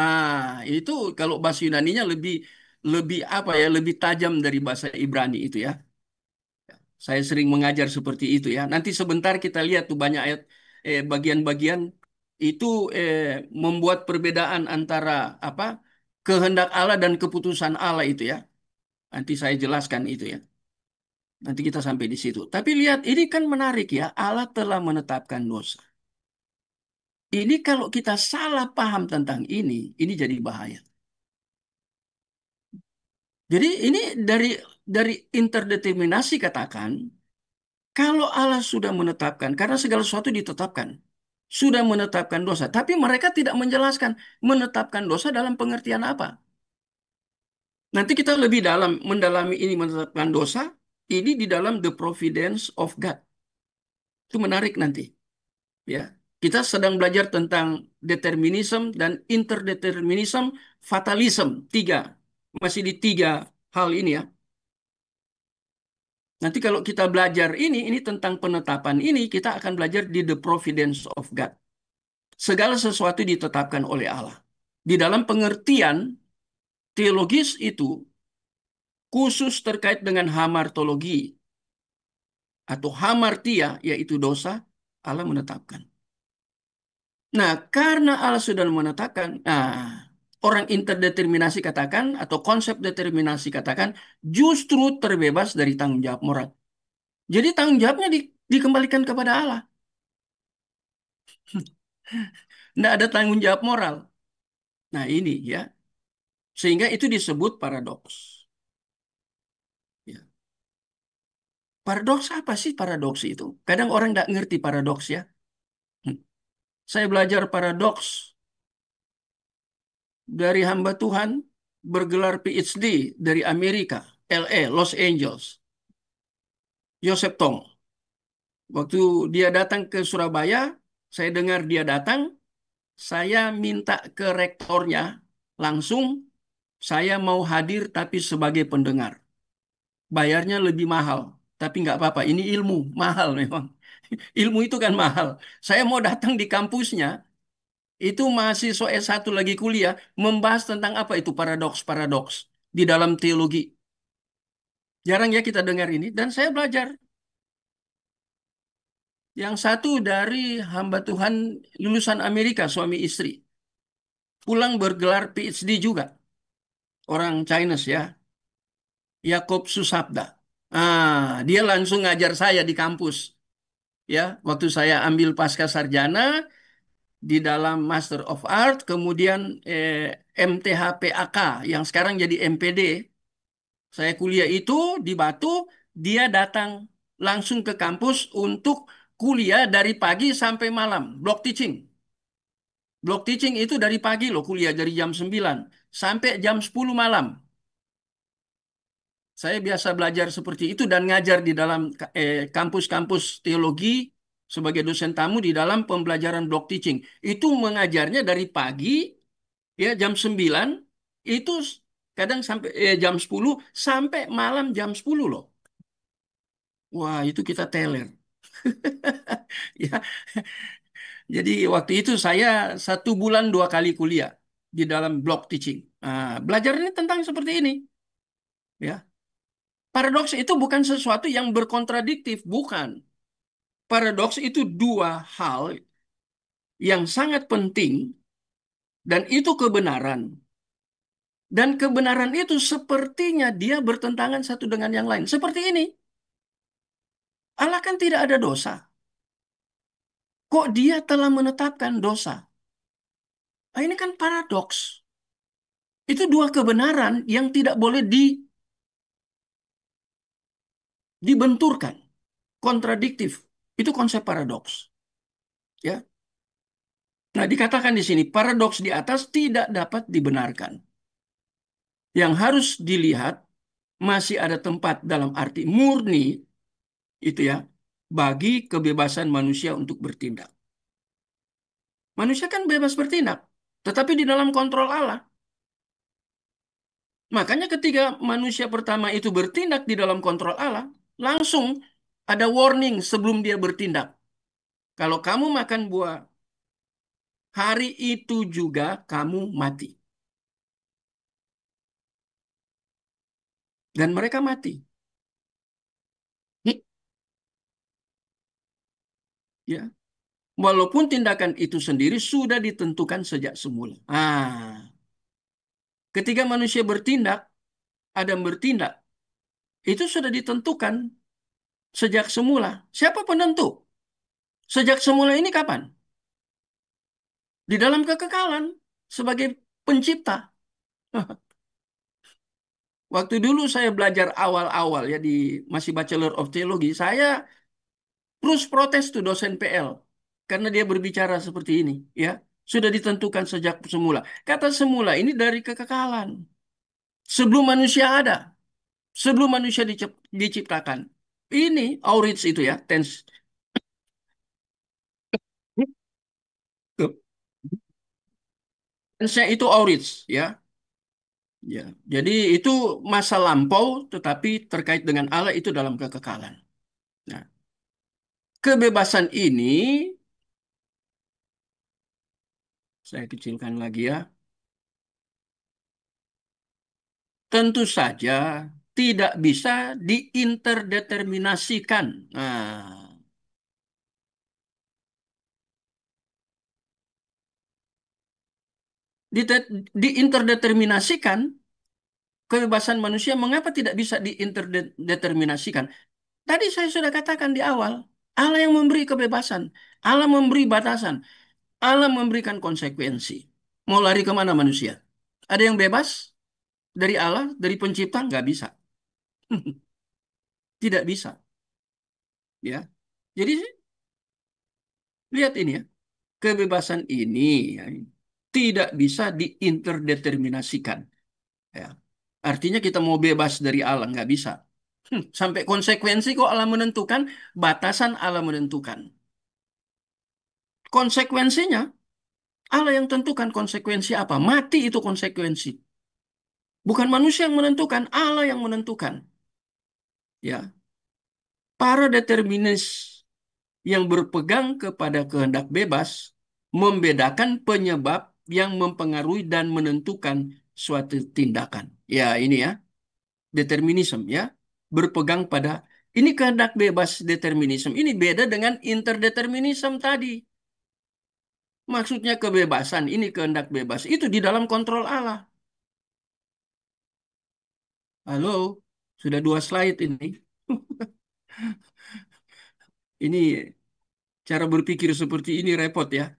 [SPEAKER 1] Itu kalau bahasa Yunaninya lebih lebih apa ya, lebih tajam dari bahasa Ibrani itu ya. Saya sering mengajar seperti itu ya. Nanti sebentar kita lihat tuh banyak ayat bagian-bagian itu eh, membuat perbedaan antara apa kehendak Allah dan keputusan Allah itu ya. Nanti saya jelaskan itu ya. Nanti kita sampai di situ. Tapi lihat ini kan menarik ya. Allah telah menetapkan dosa. Ini kalau kita salah paham tentang ini jadi bahaya. Jadi ini dari interdeterminasi katakan, kalau Allah sudah menetapkan, karena segala sesuatu ditetapkan, sudah menetapkan dosa, tapi mereka tidak menjelaskan menetapkan dosa dalam pengertian apa. Nanti kita lebih dalam mendalami ini menetapkan dosa, ini di dalam the providence of God. Itu menarik nanti, ya. Kita sedang belajar tentang determinism dan interdeterminism, fatalism, tiga. Masih di tiga hal ini ya. Nanti kalau kita belajar ini tentang penetapan ini, kita akan belajar di the providence of God. Segala sesuatu ditetapkan oleh Allah. Di dalam pengertian teologis itu, khusus terkait dengan hamartologi atau hamartia, yaitu dosa, Allah menetapkan. Nah, karena Allah sudah menetapkan, orang interdeterminasi katakan, atau konsep determinasi katakan, justru terbebas dari tanggung jawab moral. Jadi tanggung jawabnya dikembalikan kepada Allah. Tidak ada tanggung jawab moral. Nah ini ya, sehingga itu disebut paradoks. Ya. Paradoks apa sih paradoks itu? Kadang orang nggak ngerti paradoks ya. Hmm. Saya belajar paradoks dari hamba Tuhan bergelar PhD dari Amerika. LA, Los Angeles, Joseph Tong. Waktu dia datang ke Surabaya, saya dengar dia datang, saya minta ke rektornya langsung, saya mau hadir tapi sebagai pendengar. Bayarnya lebih mahal, tapi nggak apa-apa. Ini ilmu, mahal memang. Ilmu itu kan mahal. Saya mau datang di kampusnya, itu mahasiswa S1 lagi kuliah, membahas tentang apa itu paradoks-paradoks di dalam teologi. Jarang ya kita dengar ini, dan saya belajar. Yang satu dari hamba Tuhan lulusan Amerika, suami istri. Pulang bergelar PhD juga. Orang Chinese ya, Yakob Susabda. Dia langsung ngajar saya di kampus. Ya, waktu saya ambil pasca sarjana di dalam Master of Art, kemudian MTHPAK yang sekarang jadi MPD. Saya kuliah itu di Batu, dia datang langsung ke kampus untuk kuliah dari pagi sampai malam, block teaching. Block teaching itu dari pagi loh, kuliah dari jam 9 sampai jam 10 malam. Saya biasa belajar seperti itu dan ngajar di dalam kampus-kampus teologi sebagai dosen tamu di dalam pembelajaran block teaching. Itu mengajarnya dari pagi ya jam 9 itu kadang sampai jam 10 sampai malam jam 10 loh. Wah, itu kita teler. Ya, jadi waktu itu saya 1 bulan 2 kali kuliah di dalam block teaching. Belajar ini tentang seperti ini, ya. Paradoks itu bukan sesuatu yang berkontradiktif, bukan. Paradoks itu dua hal yang sangat penting dan itu kebenaran. Dan kebenaran itu sepertinya dia bertentangan satu dengan yang lain. Seperti ini, Allah kan tidak ada dosa. Kok dia telah menetapkan dosa? Ini kan paradoks. Itu dua kebenaran yang tidak boleh dibenturkan, kontradiktif. Itu konsep paradoks. Ya. Nah, dikatakan di sini, paradoks di atas tidak dapat dibenarkan. Yang harus dilihat masih ada tempat dalam arti murni itu ya bagi kebebasan manusia untuk bertindak. Manusia kan bebas bertindak, tetapi di dalam kontrol Allah. Makanya ketika manusia pertama itu bertindak di dalam kontrol Allah, langsung ada warning sebelum dia bertindak. Kalau kamu makan buah, hari itu juga kamu mati. Dan mereka mati. Ya, walaupun tindakan itu sendiri sudah ditentukan sejak semula. Ketika manusia bertindak, Adam bertindak, itu sudah ditentukan sejak semula. Siapa penentu? Sejak semula ini kapan? Di dalam kekekalan sebagai pencipta. Waktu dulu saya belajar awal-awal ya di masih Bachelor of Theology, saya terus protes tuh dosen PL karena dia berbicara seperti ini, ya. Sudah ditentukan sejak semula. Kata semula ini dari kekekalan. Sebelum manusia ada, sebelum manusia diciptakan. Ini Aurits itu ya, tense. Tense-nya itu Aurits ya. Ya, jadi itu masa lampau, tetapi terkait dengan Allah itu dalam kekekalan. Nah, kebebasan ini saya kecilkan lagi ya. Tentu saja tidak bisa diinterdeterminasikan. Nah, diinterdeterminasikan kebebasan manusia, mengapa tidak bisa diinterdeterminasikan? Tadi saya sudah katakan di awal, Allah yang memberi kebebasan, Allah memberi batasan, Allah memberikan konsekuensi. Mau lari kemana manusia? Ada yang bebas dari Allah, dari pencipta? Nggak bisa. Tidak bisa. Ya. Jadi lihat ini ya, kebebasan ini ya, tidak bisa diinterdeterminasikan. Ya. Artinya kita mau bebas dari Allah, nggak bisa. Sampai konsekuensi kok Allah menentukan, batasan Allah menentukan. Konsekuensinya, Allah yang tentukan konsekuensi apa. Mati itu konsekuensi. Bukan manusia yang menentukan, Allah yang menentukan. Ya, para determinis yang berpegang kepada kehendak bebas membedakan penyebab yang mempengaruhi dan menentukan suatu tindakan. Ya, ini ya, determinisme ya, berpegang pada ini kehendak bebas determinisme. Ini beda dengan interdeterminisme tadi. Maksudnya kebebasan, ini kehendak bebas. Itu di dalam kontrol Allah. Halo, sudah 2 slide ini. Ini cara berpikir seperti ini repot ya.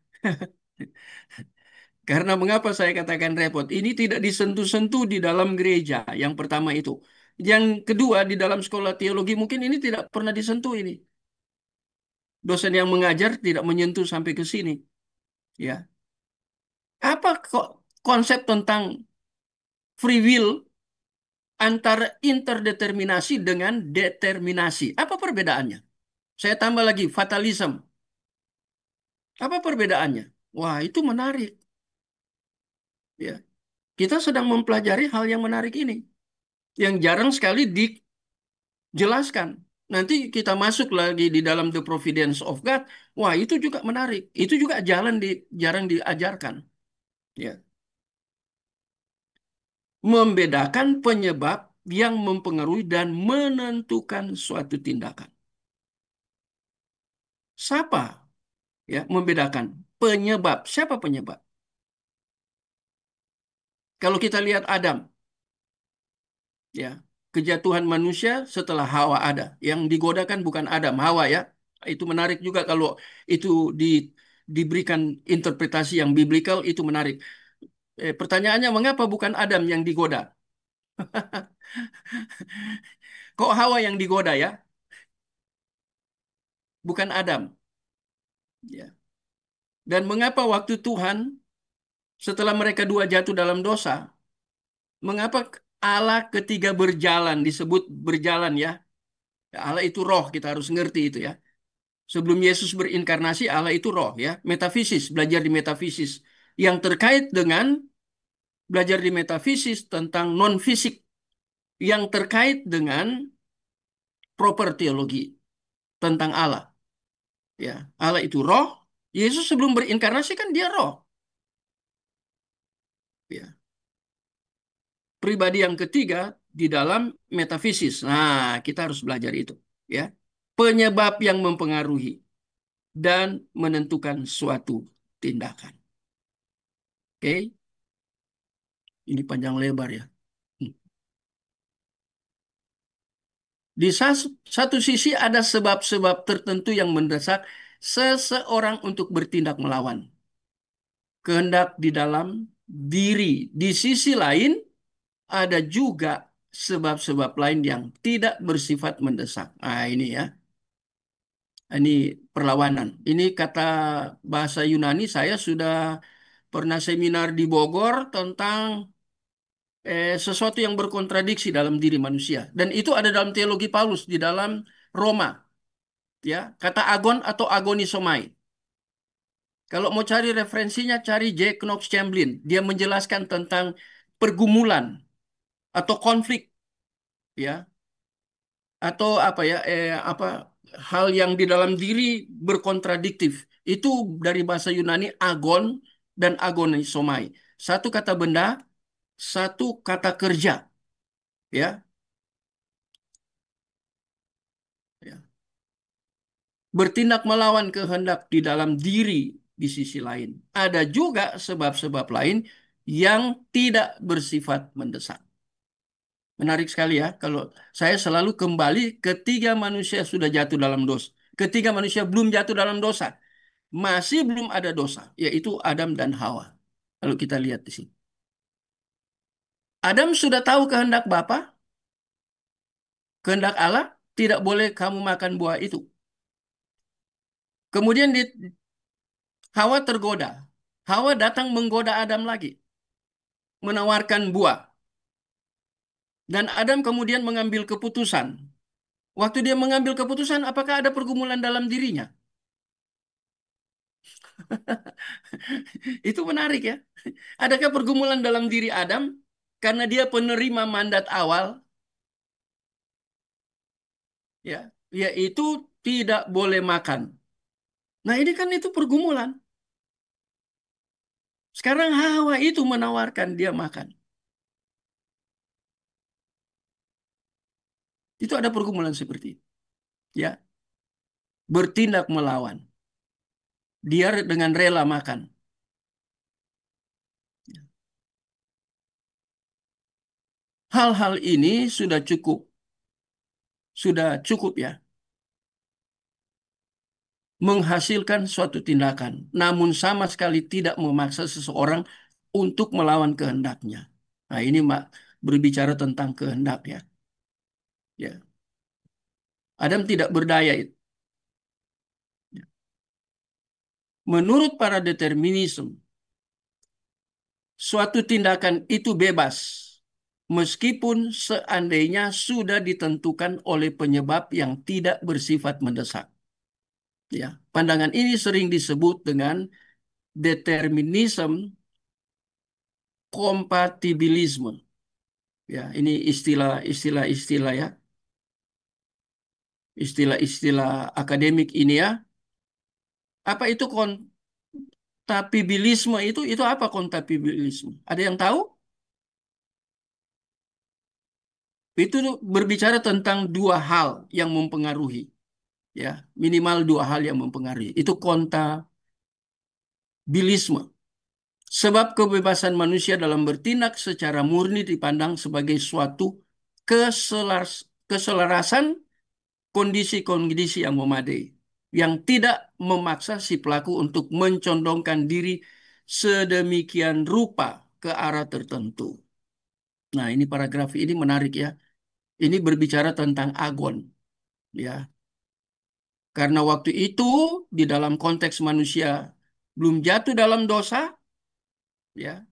[SPEAKER 1] Karena mengapa saya katakan repot? Ini tidak disentuh-sentuh di dalam gereja. Yang pertama itu. Yang kedua, di dalam sekolah teologi mungkin ini tidak pernah disentuh ini. Dosen yang mengajar tidak menyentuh sampai ke sini. Ya, apa kok konsep tentang free will antara interdeterminasi dengan determinasi? Apa perbedaannya? Saya tambah lagi fatalism. Apa perbedaannya? Wah, itu menarik. Ya, kita sedang mempelajari hal yang menarik ini, yang jarang sekali dijelaskan. Nanti kita masuk lagi di dalam The Providence of God. Wah, itu juga menarik. Itu juga jarang diajarkan. Ya, membedakan penyebab yang mempengaruhi dan menentukan suatu tindakan. Siapa ya membedakan penyebab? Siapa penyebab? Kalau kita lihat Adam, ya, kejatuhan manusia setelah Hawa ada. Yang digodakan bukan Adam, Hawa ya. Itu menarik juga kalau itu diberikan interpretasi yang biblikal, itu menarik. Pertanyaannya, mengapa bukan Adam yang digoda? Kok Hawa yang digoda ya? Bukan Adam. Ya. Dan mengapa waktu Tuhan setelah mereka dua jatuh dalam dosa, mengapa Allah ketiga berjalan, disebut berjalan ya? Allah itu roh, kita harus ngerti itu ya. Sebelum Yesus berinkarnasi, Allah itu roh ya. Metafisis, belajar di metafisis. Yang terkait dengan belajar di metafisis tentang non-fisik. Yang terkait dengan proper teologi tentang Allah. Ya, Allah itu roh. Yesus sebelum berinkarnasi kan dia roh. Ya. Pribadi yang ketiga di dalam metafisis. Nah, kita harus belajar itu. Ya, penyebab yang mempengaruhi dan menentukan suatu tindakan. Oke, ini panjang lebar ya. Di satu sisi ada sebab-sebab tertentu yang mendesak seseorang untuk bertindak melawan kehendak di dalam diri. Di sisi lain ada juga sebab-sebab lain yang tidak bersifat mendesak. Nah, ini ya. Ini perlawanan. Ini kata bahasa Yunani, saya sudah pernah seminar di Bogor tentang sesuatu yang berkontradiksi dalam diri manusia. Dan itu ada dalam teologi Paulus di dalam Roma. Ya, kata agon atau agonisomai. Kalau mau cari referensinya, cari J. Knox Chamberlain. Dia menjelaskan tentang pergumulan atau konflik, ya, atau apa ya, apa hal yang di dalam diri berkontradiktif. Itu dari bahasa Yunani agon dan agonisomai. Satu kata benda, satu kata kerja, ya. Ya. Bertindak melawan kehendak di dalam diri di sisi lain. Ada juga sebab-sebab lain yang tidak bersifat mendesak. Menarik sekali ya, kalau saya selalu kembali ketika manusia sudah jatuh dalam dosa. Ketika manusia belum jatuh dalam dosa, masih belum ada dosa, yaitu Adam dan Hawa. Kalau kita lihat di sini. Adam sudah tahu kehendak Bapa, kehendak Allah, tidak boleh kamu makan buah itu. Kemudian Hawa tergoda. Hawa datang menggoda Adam lagi, menawarkan buah. Dan Adam kemudian mengambil keputusan. Waktu dia mengambil keputusan, apakah ada pergumulan dalam dirinya? Itu menarik ya. Adakah pergumulan dalam diri Adam karena dia penerima mandat awal, ya, yaitu tidak boleh makan. Nah, ini kan itu pergumulan. Sekarang Hawa itu menawarkan dia makan. Itu ada pergumulan seperti itu. Ya, bertindak melawan. Dia dengan rela makan. Hal-hal ini sudah cukup ya, menghasilkan suatu tindakan, namun sama sekali tidak memaksa seseorang untuk melawan kehendaknya. Nah, ini Mak, berbicara tentang kehendak ya. Ya, Adam tidak berdaya itu. Menurut para determinisme, suatu tindakan itu bebas, meskipun seandainya sudah ditentukan oleh penyebab yang tidak bersifat mendesak. Ya, pandangan ini sering disebut dengan determinisme kompatibilisme. Ya, ini istilah-istilah ya, istilah-istilah akademik ini ya. Apa itu kontabilisme itu apa kontabilisme? Ada yang tahu? Itu berbicara tentang dua hal yang mempengaruhi, ya, minimal dua hal yang mempengaruhi. Itu kontabilisme. Sebab kebebasan manusia dalam bertindak secara murni dipandang sebagai suatu keselarasan kondisi-kondisi yang memadai, yang tidak memaksa si pelaku untuk mencondongkan diri sedemikian rupa ke arah tertentu. Nah, ini paragraf ini menarik ya. Ini berbicara tentang agon, ya. Karena waktu itu di dalam konteks manusia belum jatuh dalam dosa, ya,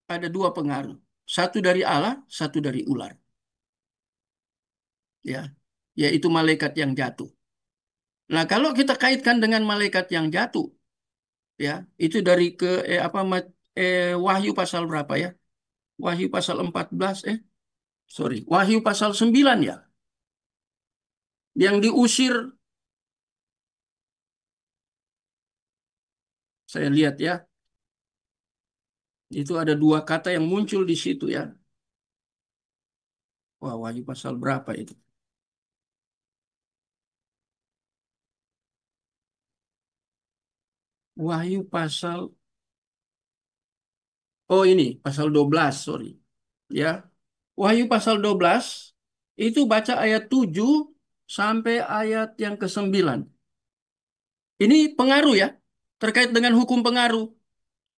[SPEAKER 1] ada dua pengaruh. Satu dari Allah, satu dari ular, ya, yaitu malaikat yang jatuh. Nah, kalau kita kaitkan dengan malaikat yang jatuh, ya, itu dari Wahyu pasal berapa ya? Wahyu pasal 14 Wahyu pasal 9 ya. Yang diusir, saya lihat ya, itu ada dua kata yang muncul di situ ya. Wah, Wahyu pasal berapa itu? Wahyu pasal, oh ini pasal 12, sorry. Ya. Wahyu pasal 12 itu baca ayat 7 sampai ayat yang ke-9. Ini pengaruh ya, terkait dengan hukum pengaruh.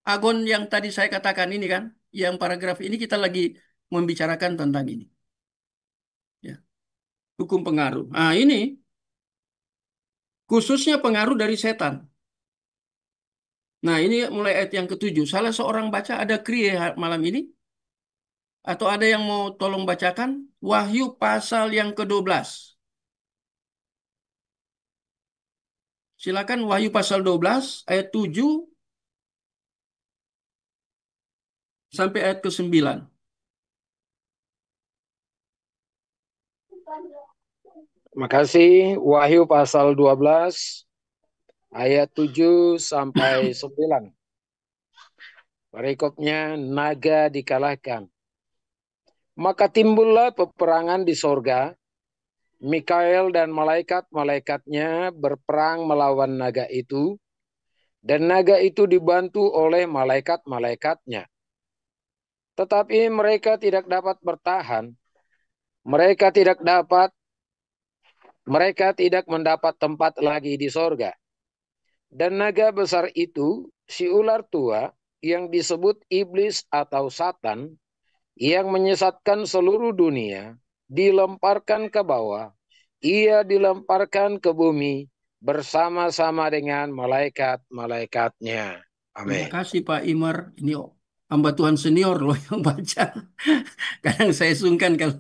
[SPEAKER 1] Agon yang tadi saya katakan ini kan, yang paragraf ini kita lagi membicarakan tentang ini. Ya, hukum pengaruh. Nah ini khususnya pengaruh dari setan. Nah ini mulai ayat yang ke-7. Salah seorang baca ada kriye malam ini? Atau ada yang mau tolong bacakan? Wahyu pasal yang ke-12. Silakan Wahyu pasal 12 ayat 7 sampai ayat ke-9.
[SPEAKER 2] Terima kasih. Wahyu pasal 12 ayat 7 sampai 9. Perikopnya naga dikalahkan. Maka timbullah peperangan di sorga. Mikael dan malaikat-malaikatnya berperang melawan naga itu. Dan naga itu dibantu oleh malaikat-malaikatnya. Tetapi mereka tidak dapat bertahan. Mereka tidak mendapat tempat lagi di sorga. Dan naga besar itu, si ular tua, yang disebut iblis atau satan, yang menyesatkan seluruh dunia, dilemparkan ke bawah. Ia dilemparkan ke bumi bersama-sama dengan malaikat-malaikatnya.
[SPEAKER 1] Terima
[SPEAKER 2] Amin.
[SPEAKER 1] kasih Pak Imer. Ini hamba Tuhan senior loh yang baca. Kadang saya sungkan kalau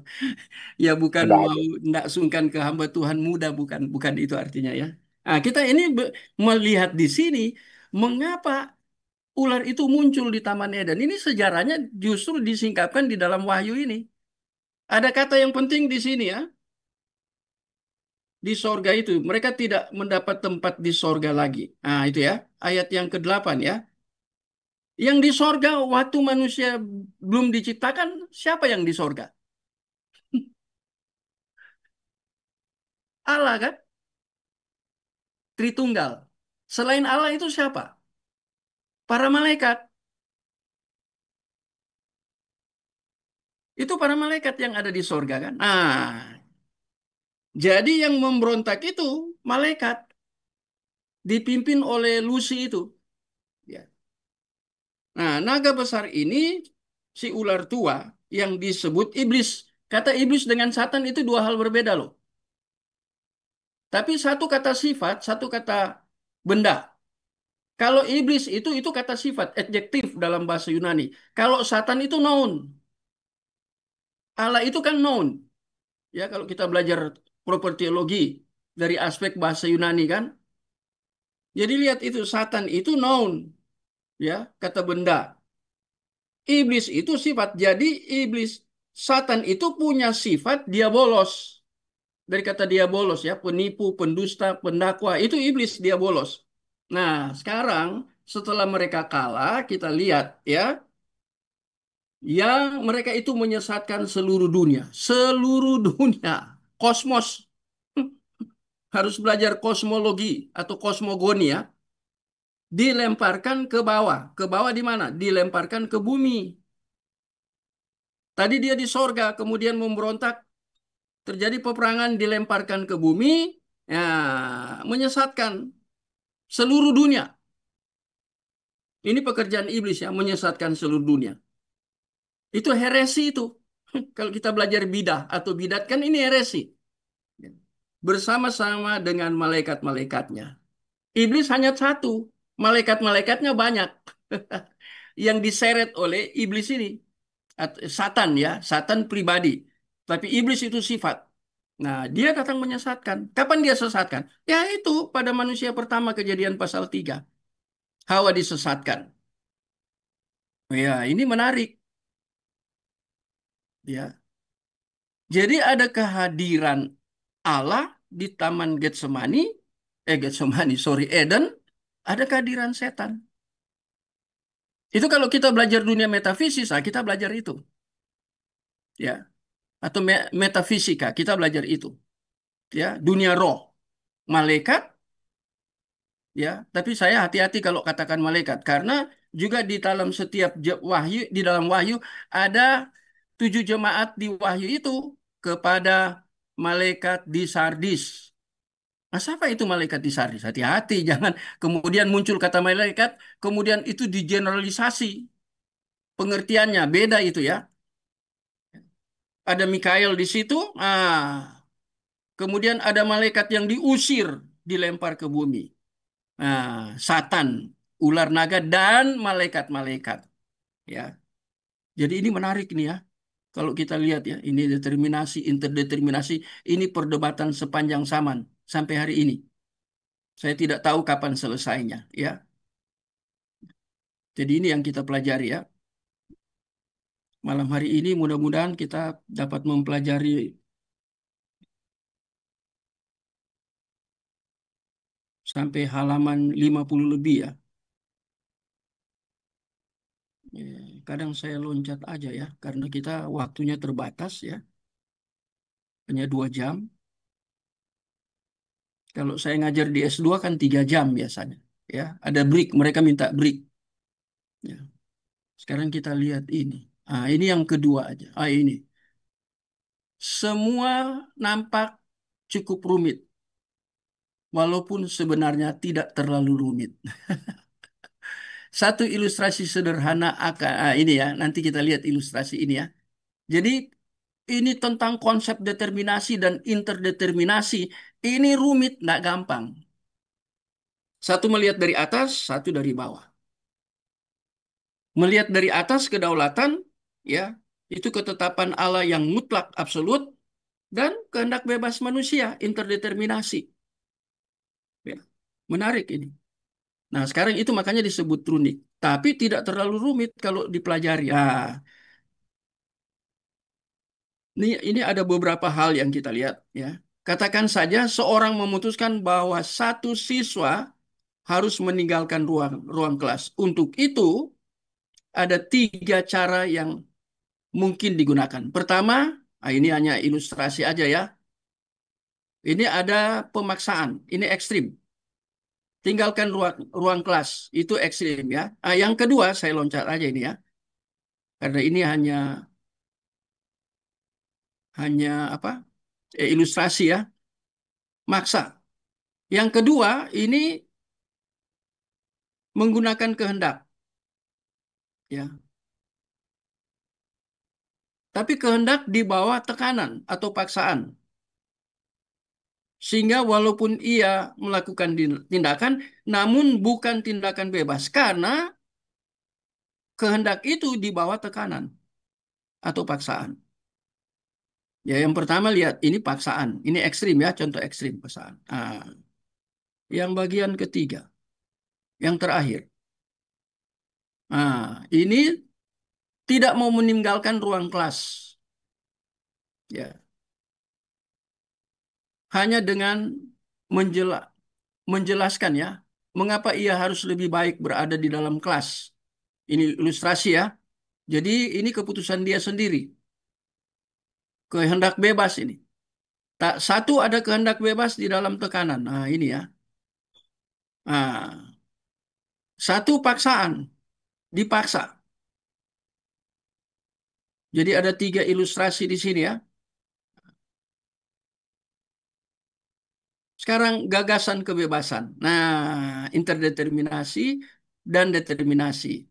[SPEAKER 1] ya bukan
[SPEAKER 2] Enggak
[SPEAKER 1] mau
[SPEAKER 2] ada.
[SPEAKER 1] tidak sungkan ke hamba Tuhan muda, bukan bukan itu artinya ya. Nah, kita ini melihat di sini mengapa ular itu muncul di Taman Eden. Ini sejarahnya justru disingkapkan di dalam Wahyu ini. Ada kata yang penting di sini ya, di sorga itu. Mereka tidak mendapat tempat di sorga lagi. Nah, itu ya, ayat yang ke-8 ya. Yang di sorga waktu manusia belum diciptakan, siapa yang di sorga? Allah kan? Tritunggal. Selain Allah itu siapa? Para malaikat. Itu para malaikat yang ada di sorga kan? Nah, jadi yang memberontak itu malaikat dipimpin oleh Lucy itu. Ya. Nah, naga besar ini si ular tua yang disebut iblis. Kata iblis dengan Satan itu dua hal berbeda loh. Tapi satu kata sifat, satu kata benda. Kalau iblis itu kata sifat, adjektif dalam bahasa Yunani. Kalau Satan itu noun. Allah itu kan noun. Ya, kalau kita belajar proper teologi dari aspek bahasa Yunani kan. Jadi lihat itu Satan itu noun, ya, kata benda. Iblis itu sifat. Jadi iblis Satan itu punya sifat dia bolos. Dari kata dia bolos ya, penipu, pendusta, pendakwa, itu iblis dia bolos. Nah, sekarang setelah mereka kalah, kita lihat ya, yang mereka itu menyesatkan seluruh dunia, seluruh dunia, kosmos. Harus belajar kosmologi atau kosmogoni ya, dilemparkan ke bawah di mana? Dilemparkan ke bumi. Tadi dia di sorga, kemudian memberontak, terjadi peperangan, dilemparkan ke bumi, ya, menyesatkan seluruh dunia. Ini pekerjaan iblis ya, menyesatkan seluruh dunia. Itu heresi itu. Kalau kita belajar bidah atau bidat kan ini heresi. Bersama-sama dengan malaikat-malaikatnya. Iblis hanya satu, malaikat-malaikatnya banyak. Yang diseret oleh iblis ini. Satan ya, Satan pribadi. Tapi iblis itu sifat. Nah, dia datang menyesatkan. Kapan dia sesatkan? Ya itu pada manusia pertama kejadian pasal 3. Hawa disesatkan. Ya, ini menarik. Ya. Jadi ada kehadiran Allah di Taman Getsemani, Getsemani, sorry, Eden, ada kehadiran setan. Itu kalau kita belajar dunia metafisika, kita belajar itu, ya, atau metafisika, kita belajar itu, ya, dunia roh, malaikat, ya. Tapi saya hati-hati kalau katakan malaikat, karena juga di dalam setiap wahyu, di dalam wahyu ada 7 jemaat di wahyu itu kepada malaikat di Sardis. Nah, siapa itu malaikat di Sardis? Hati-hati, jangan kemudian muncul kata malaikat, kemudian itu digeneralisasi. Pengertiannya beda itu ya. Ada Mikael di situ, kemudian ada malaikat yang diusir, dilempar ke bumi. Nah, Satan, ular naga, dan malaikat-malaikat. Ya, jadi ini menarik nih ya. Kalau kita lihat ya, ini determinasi, interdeterminasi, ini perdebatan sepanjang zaman sampai hari ini. Saya tidak tahu kapan selesainya, ya. Jadi ini yang kita pelajari ya. Malam hari ini mudah-mudahan kita dapat mempelajari sampai halaman 50 lebih ya. Kadang saya loncat aja ya, karena kita waktunya terbatas ya, hanya 2 jam. Kalau saya ngajar di S2 kan 3 jam biasanya. Ya, ada break, mereka minta break. Ya. Sekarang kita lihat ini. Ini yang kedua aja. Ini. Semua nampak cukup rumit, walaupun sebenarnya tidak terlalu rumit. Satu ilustrasi sederhana akan ini ya, nanti kita lihat ilustrasi ini ya. Jadi ini tentang konsep determinasi dan interdeterminasi. Ini rumit, nggak gampang. Satu melihat dari atas, satu dari bawah. Melihat dari atas kedaulatan, ya, itu ketetapan Allah yang mutlak absolut dan kehendak bebas manusia, interdeterminasi. Ya, menarik ini. Nah, sekarang itu makanya disebut runik. Tapi tidak terlalu rumit kalau dipelajari. Ini ada beberapa hal yang kita lihat, ya. Katakan saja seorang memutuskan bahwa satu siswa harus meninggalkan ruang ruang kelas. Untuk itu ada tiga cara yang mungkin digunakan. Pertama, ini hanya ilustrasi aja ya. Ini ada pemaksaan, ini ekstrim. Tinggalkan ruang ruang kelas, itu ekstrim ya. Yang kedua, saya loncat aja ini ya, karena ini hanya apa? Ilustrasi ya, maksa. Yang kedua, ini menggunakan kehendak, ya. Tapi kehendak di bawah tekanan atau paksaan. Sehingga walaupun ia melakukan tindakan, namun bukan tindakan bebas. Karena kehendak itu di bawah tekanan atau paksaan. Ya, yang pertama lihat, ini paksaan. Ini ekstrim ya, contoh ekstrim paksaan. Yang bagian ketiga, yang terakhir. Ini tidak mau meninggalkan ruang kelas. Ya, hanya dengan menjela- menjelaskan ya, mengapa ia harus lebih baik berada di dalam kelas. Ini ilustrasi ya. Jadi ini keputusan dia sendiri. Kehendak bebas ini. Tak satu ada kehendak bebas di dalam tekanan. Nah, ini ya. Nah, satu paksaan, dipaksa. Jadi ada tiga ilustrasi di sini ya. Sekarang gagasan kebebasan. Nah, interdeterminasi dan determinasi.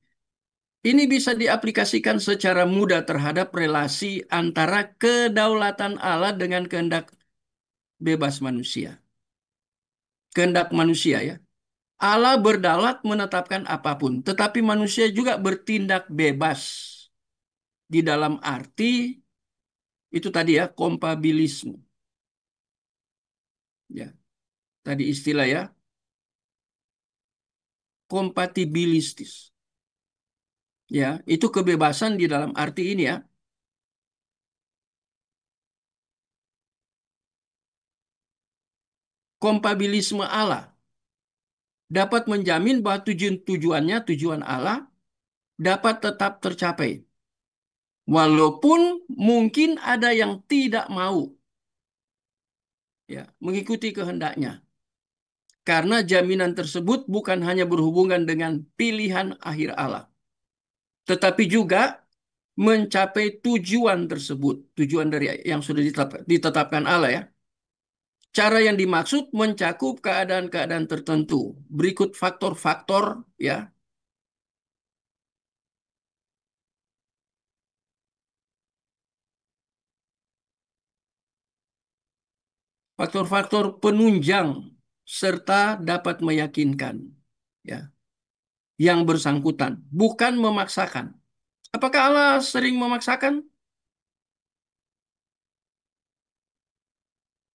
[SPEAKER 1] Ini bisa diaplikasikan secara mudah terhadap relasi antara kedaulatan Allah dengan kehendak bebas manusia. Kehendak manusia ya. Allah berdaulat menetapkan apapun, tetapi manusia juga bertindak bebas di dalam arti itu tadi ya, kompabilisme. Ya, tadi istilah ya, kompatibilistis. Ya, itu kebebasan di dalam arti ini ya. Kompabilisme Allah dapat menjamin bahwa tujuan Allah dapat tetap tercapai. Walaupun mungkin ada yang tidak mau ya mengikuti kehendaknya. Karena jaminan tersebut bukan hanya berhubungan dengan pilihan akhir Allah, tetapi juga mencapai tujuan tersebut, tujuan dari yang sudah ditetapkan Allah ya. Cara yang dimaksud mencakup keadaan-keadaan tertentu. Berikut faktor-faktor ya, faktor-faktor penunjang serta dapat meyakinkan ya yang bersangkutan, bukan memaksakan. Apakah Allah sering memaksakan?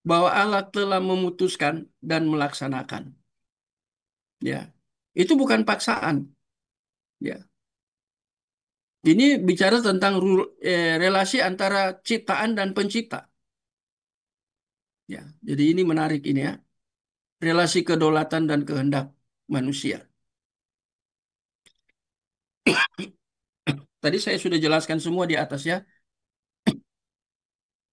[SPEAKER 1] Bahwa Allah telah memutuskan dan melaksanakan. Ya, itu bukan paksaan. Ya, ini bicara tentang relasi antara ciptaan dan pencipta. Ya, jadi ini menarik ini ya, relasi kedaulatan dan kehendak manusia. Tadi saya sudah jelaskan semua di atas ya,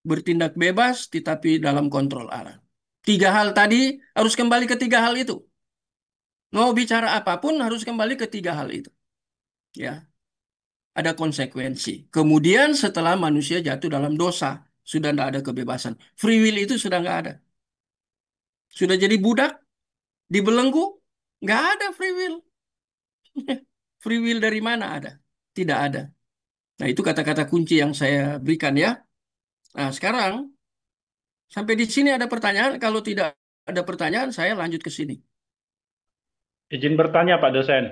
[SPEAKER 1] bertindak bebas tetapi dalam kontrol Allah. Tiga hal tadi harus kembali ke tiga hal itu. Mau bicara apapun harus kembali ke tiga hal itu. Ya, ada konsekuensi. Kemudian setelah manusia jatuh dalam dosa, sudah tidak ada kebebasan. Free will itu sudah nggak ada. Sudah jadi budak, dibelenggu, nggak ada free will. Free will dari mana ada? Tidak ada. Nah, itu kata-kata kunci yang saya berikan ya. Nah, sekarang sampai di sini ada pertanyaan. Kalau tidak ada pertanyaan, saya lanjut ke sini.
[SPEAKER 3] Izin bertanya, Pak dosen.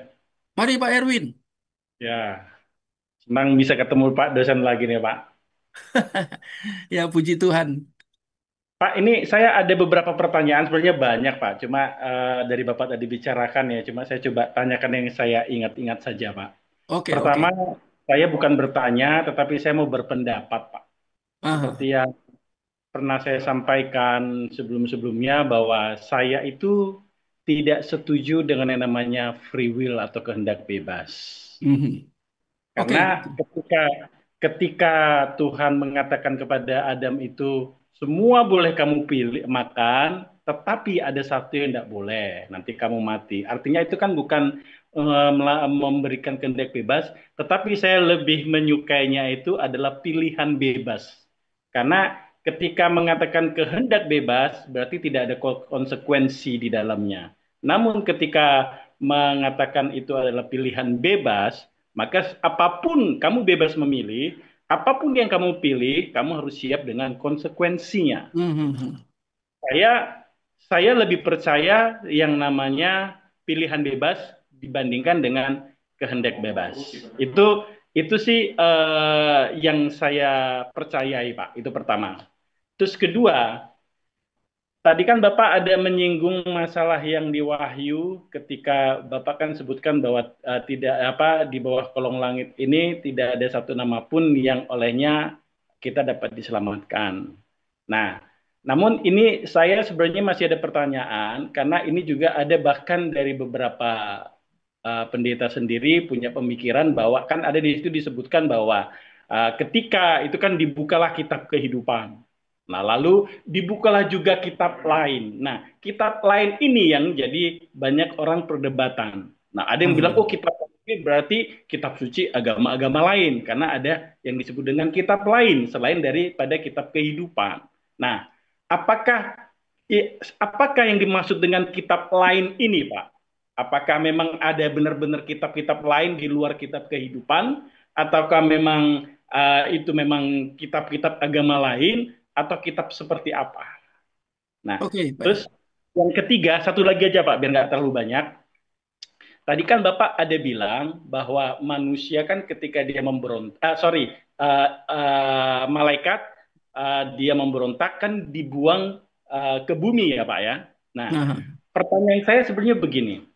[SPEAKER 1] Mari Pak Erwin.
[SPEAKER 3] Ya, senang bisa ketemu Pak dosen lagi nih Pak.
[SPEAKER 1] Ya, puji Tuhan.
[SPEAKER 3] Pak, ini saya ada beberapa pertanyaan, sebenarnya banyak Pak. Cuma dari Bapak tadi bicarakan ya, cuma saya coba tanyakan yang saya ingat-ingat saja Pak.
[SPEAKER 1] Oke,
[SPEAKER 3] Pertama,
[SPEAKER 1] oke.
[SPEAKER 3] saya bukan bertanya, tetapi saya mau berpendapat Pak. Seperti
[SPEAKER 1] Aha.
[SPEAKER 3] yang pernah saya sampaikan sebelum-sebelumnya bahwa saya itu tidak setuju dengan yang namanya free will atau kehendak bebas.
[SPEAKER 1] Mhm. Oke,
[SPEAKER 3] Karena ketika ketika Tuhan mengatakan kepada Adam itu semua boleh kamu pilih makan, tetapi ada satu yang tidak boleh, nanti kamu mati. Artinya itu kan bukan memberikan kehendak bebas, tetapi saya lebih menyukainya itu adalah pilihan bebas. Karena ketika mengatakan kehendak bebas, berarti tidak ada konsekuensi di dalamnya. Namun ketika mengatakan itu adalah pilihan bebas, maka apapun kamu bebas memilih, apapun yang kamu pilih, kamu harus siap dengan konsekuensinya.
[SPEAKER 1] Mhm.
[SPEAKER 3] Saya saya lebih percaya yang namanya pilihan bebas dibandingkan dengan kehendak bebas. Itu sih yang saya percayai, Pak. Itu pertama. Terus kedua, tadi kan Bapak ada menyinggung masalah yang di Wahyu ketika Bapak kan sebutkan bahwa tidak apa di bawah kolong langit ini tidak ada satu nama pun yang olehnya kita dapat diselamatkan. Nah, namun ini saya sebenarnya masih ada pertanyaan karena ini juga ada bahkan dari beberapa pendeta sendiri punya pemikiran bahwa kan ada di situ disebutkan bahwa ketika itu kan dibukalah kitab kehidupan. Nah, lalu dibukalah juga kitab lain. Nah, kitab lain ini yang jadi banyak orang perdebatan. Nah, ada yang bilang,
[SPEAKER 1] Aha.
[SPEAKER 3] oh kitab ini berarti kitab suci agama-agama lain. Karena ada yang disebut dengan kitab lain selain daripada kitab kehidupan. Nah, apakah apakah yang dimaksud dengan kitab lain ini, Pak? Apakah memang ada benar-benar kitab-kitab lain di luar kitab kehidupan? Ataukah memang itu memang kitab-kitab agama lain? Atau kitab seperti apa? Nah,
[SPEAKER 1] Oke,
[SPEAKER 3] terus
[SPEAKER 1] baik.
[SPEAKER 3] yang ketiga, satu lagi aja Pak, biar nggak terlalu banyak. Tadi kan Bapak ada bilang bahwa manusia kan ketika dia memberontak, malaikat dia memberontak kan dibuang ke bumi ya Pak ya. Nah,
[SPEAKER 1] Nah,
[SPEAKER 3] pertanyaan saya sebenarnya begini,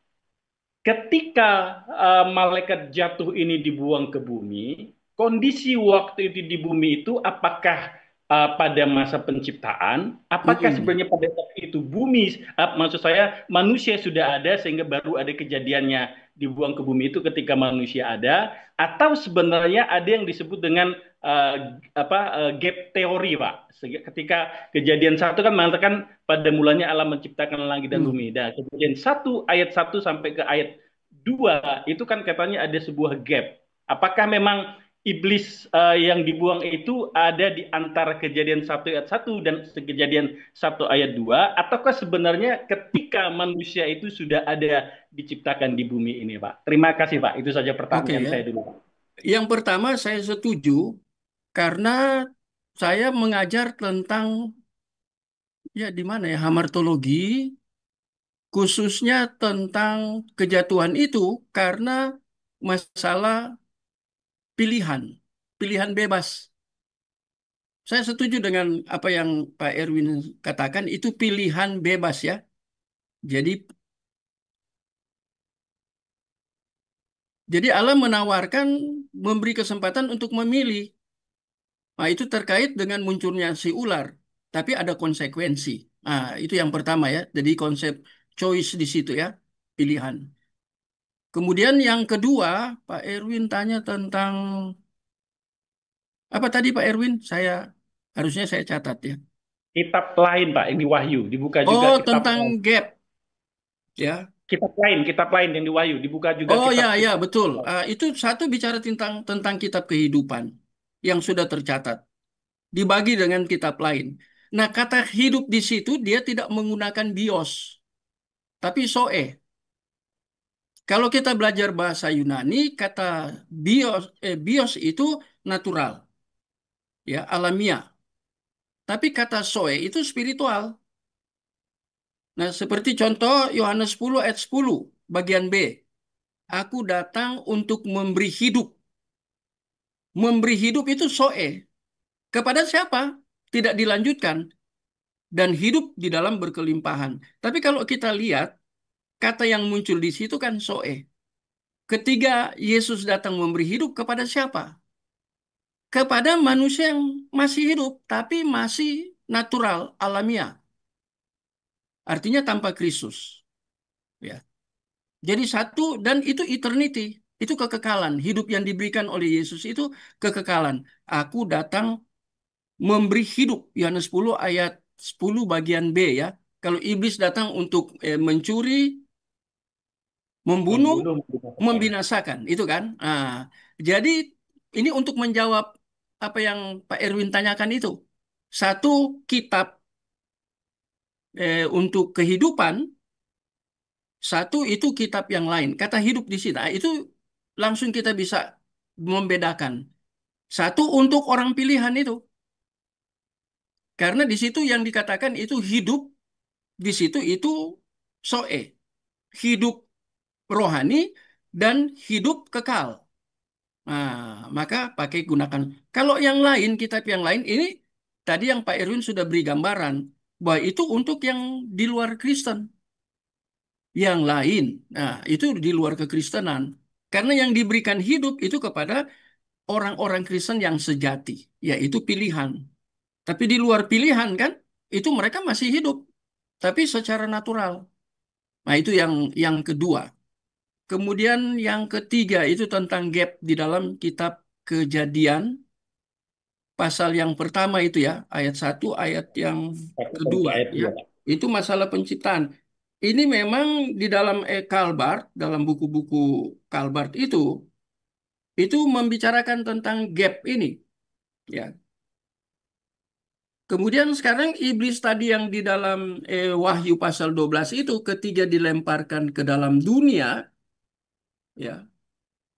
[SPEAKER 3] ketika malaikat jatuh ini dibuang ke bumi, kondisi waktu itu di bumi itu apakah pada masa penciptaan, apakah
[SPEAKER 1] mhm.
[SPEAKER 3] sebenarnya pada saat itu bumi, maksud saya manusia sudah ada sehingga baru ada kejadiannya dibuang ke bumi itu ketika manusia ada, atau sebenarnya ada yang disebut dengan gap teori, Pak. Ketika kejadian satu kan mengatakan pada mulanya Allah menciptakan langit dan
[SPEAKER 1] Mhm.
[SPEAKER 3] bumi. Dan kejadian satu ayat satu sampai ke ayat 2 itu kan katanya ada sebuah gap. Apakah memang iblis yang dibuang itu ada di antara kejadian satu ayat satu dan kejadian satu ayat 2, ataukah sebenarnya ketika manusia itu sudah ada diciptakan di bumi ini, Pak? Terima kasih, Pak. Itu saja
[SPEAKER 1] Oke
[SPEAKER 3] pertanyaan
[SPEAKER 1] ya.
[SPEAKER 3] saya dulu, Pak.
[SPEAKER 1] Yang pertama saya setuju karena saya mengajar tentang ya di mana ya hamartologi khususnya tentang kejatuhan itu karena masalah pilihan, pilihan bebas. Saya setuju dengan apa yang Pak Erwin katakan itu pilihan bebas ya. Jadi jadi Allah menawarkan memberi kesempatan untuk memilih. Nah, itu terkait dengan munculnya si ular, tapi ada konsekuensi. Nah, itu yang pertama ya. Jadi konsep choice di situ ya, pilihan. Kemudian yang kedua, Pak Erwin tanya tentang apa tadi Pak Erwin? Saya harusnya saya catat ya.
[SPEAKER 3] Kitab lain, Pak, yang di Wahyu. Dibuka juga
[SPEAKER 1] Oh,
[SPEAKER 3] kitab
[SPEAKER 1] tentang
[SPEAKER 3] lain.
[SPEAKER 1] gap ya.
[SPEAKER 3] Kitab lain yang di Wahyu. Dibuka juga
[SPEAKER 1] Oh ya ya
[SPEAKER 3] kitab-kitab.
[SPEAKER 1] betul. Itu satu bicara tentang kitab kehidupan yang sudah tercatat. Dibagi dengan kitab lain. Nah, kata hidup di situ dia tidak menggunakan bios, tapi soe. Kalau kita belajar bahasa Yunani, kata bios itu natural, ya alamiah. Tapi kata soe itu spiritual. Nah, seperti contoh Yohanes 10 ayat 10 bagian B. Aku datang untuk memberi hidup. Memberi hidup itu soe. Kepada siapa? Tidak dilanjutkan. Dan hidup di dalam berkelimpahan. Tapi kalau kita lihat, kata yang muncul di situ kan soe. Ketika Yesus datang memberi hidup kepada siapa? Kepada manusia yang masih hidup, tapi masih natural, alamiah. Artinya tanpa Kristus. Ya. Jadi satu dan itu eternity, itu kekekalan. Hidup yang diberikan oleh Yesus itu kekekalan. Aku datang memberi hidup. Yohanes 10 ayat 10 bagian B ya. Kalau iblis datang untuk mencuri, membunuh,
[SPEAKER 3] Membunuh, membinasakan.
[SPEAKER 1] membinasakan, itu kan. Nah, jadi ini untuk menjawab apa yang Pak Erwin tanyakan itu. Satu kitab untuk kehidupan, satu itu kitab yang lain. Kata hidup di sini, nah, itu langsung kita bisa membedakan. Satu untuk orang pilihan itu. Karena di situ yang dikatakan itu hidup, di situ itu soe. Hidup rohani dan hidup kekal. Nah, maka pakai gunakan. Kalau yang lain, kitab yang lain, ini tadi yang Pak Erwin sudah beri gambaran, bahwa itu untuk yang di luar Kristen. Yang lain, nah itu di luar kekristenan. Karena yang diberikan hidup itu kepada orang-orang Kristen yang sejati, yaitu pilihan. Tapi di luar pilihan kan, itu mereka masih hidup, tapi secara natural. Nah, itu yang kedua. Kemudian yang ketiga itu tentang gap di dalam kitab Kejadian, pasal yang pertama itu ya, ayat satu, ayat yang
[SPEAKER 3] Satu sampai
[SPEAKER 1] kedua
[SPEAKER 3] ayat
[SPEAKER 1] ya.
[SPEAKER 3] 2.
[SPEAKER 1] Itu masalah penciptaan. Ini memang di dalam Kalbart, dalam buku-buku Kalbart itu membicarakan tentang gap ini ya. Kemudian sekarang iblis tadi yang di dalam Wahyu pasal 12 itu ketika dilemparkan ke dalam dunia ya,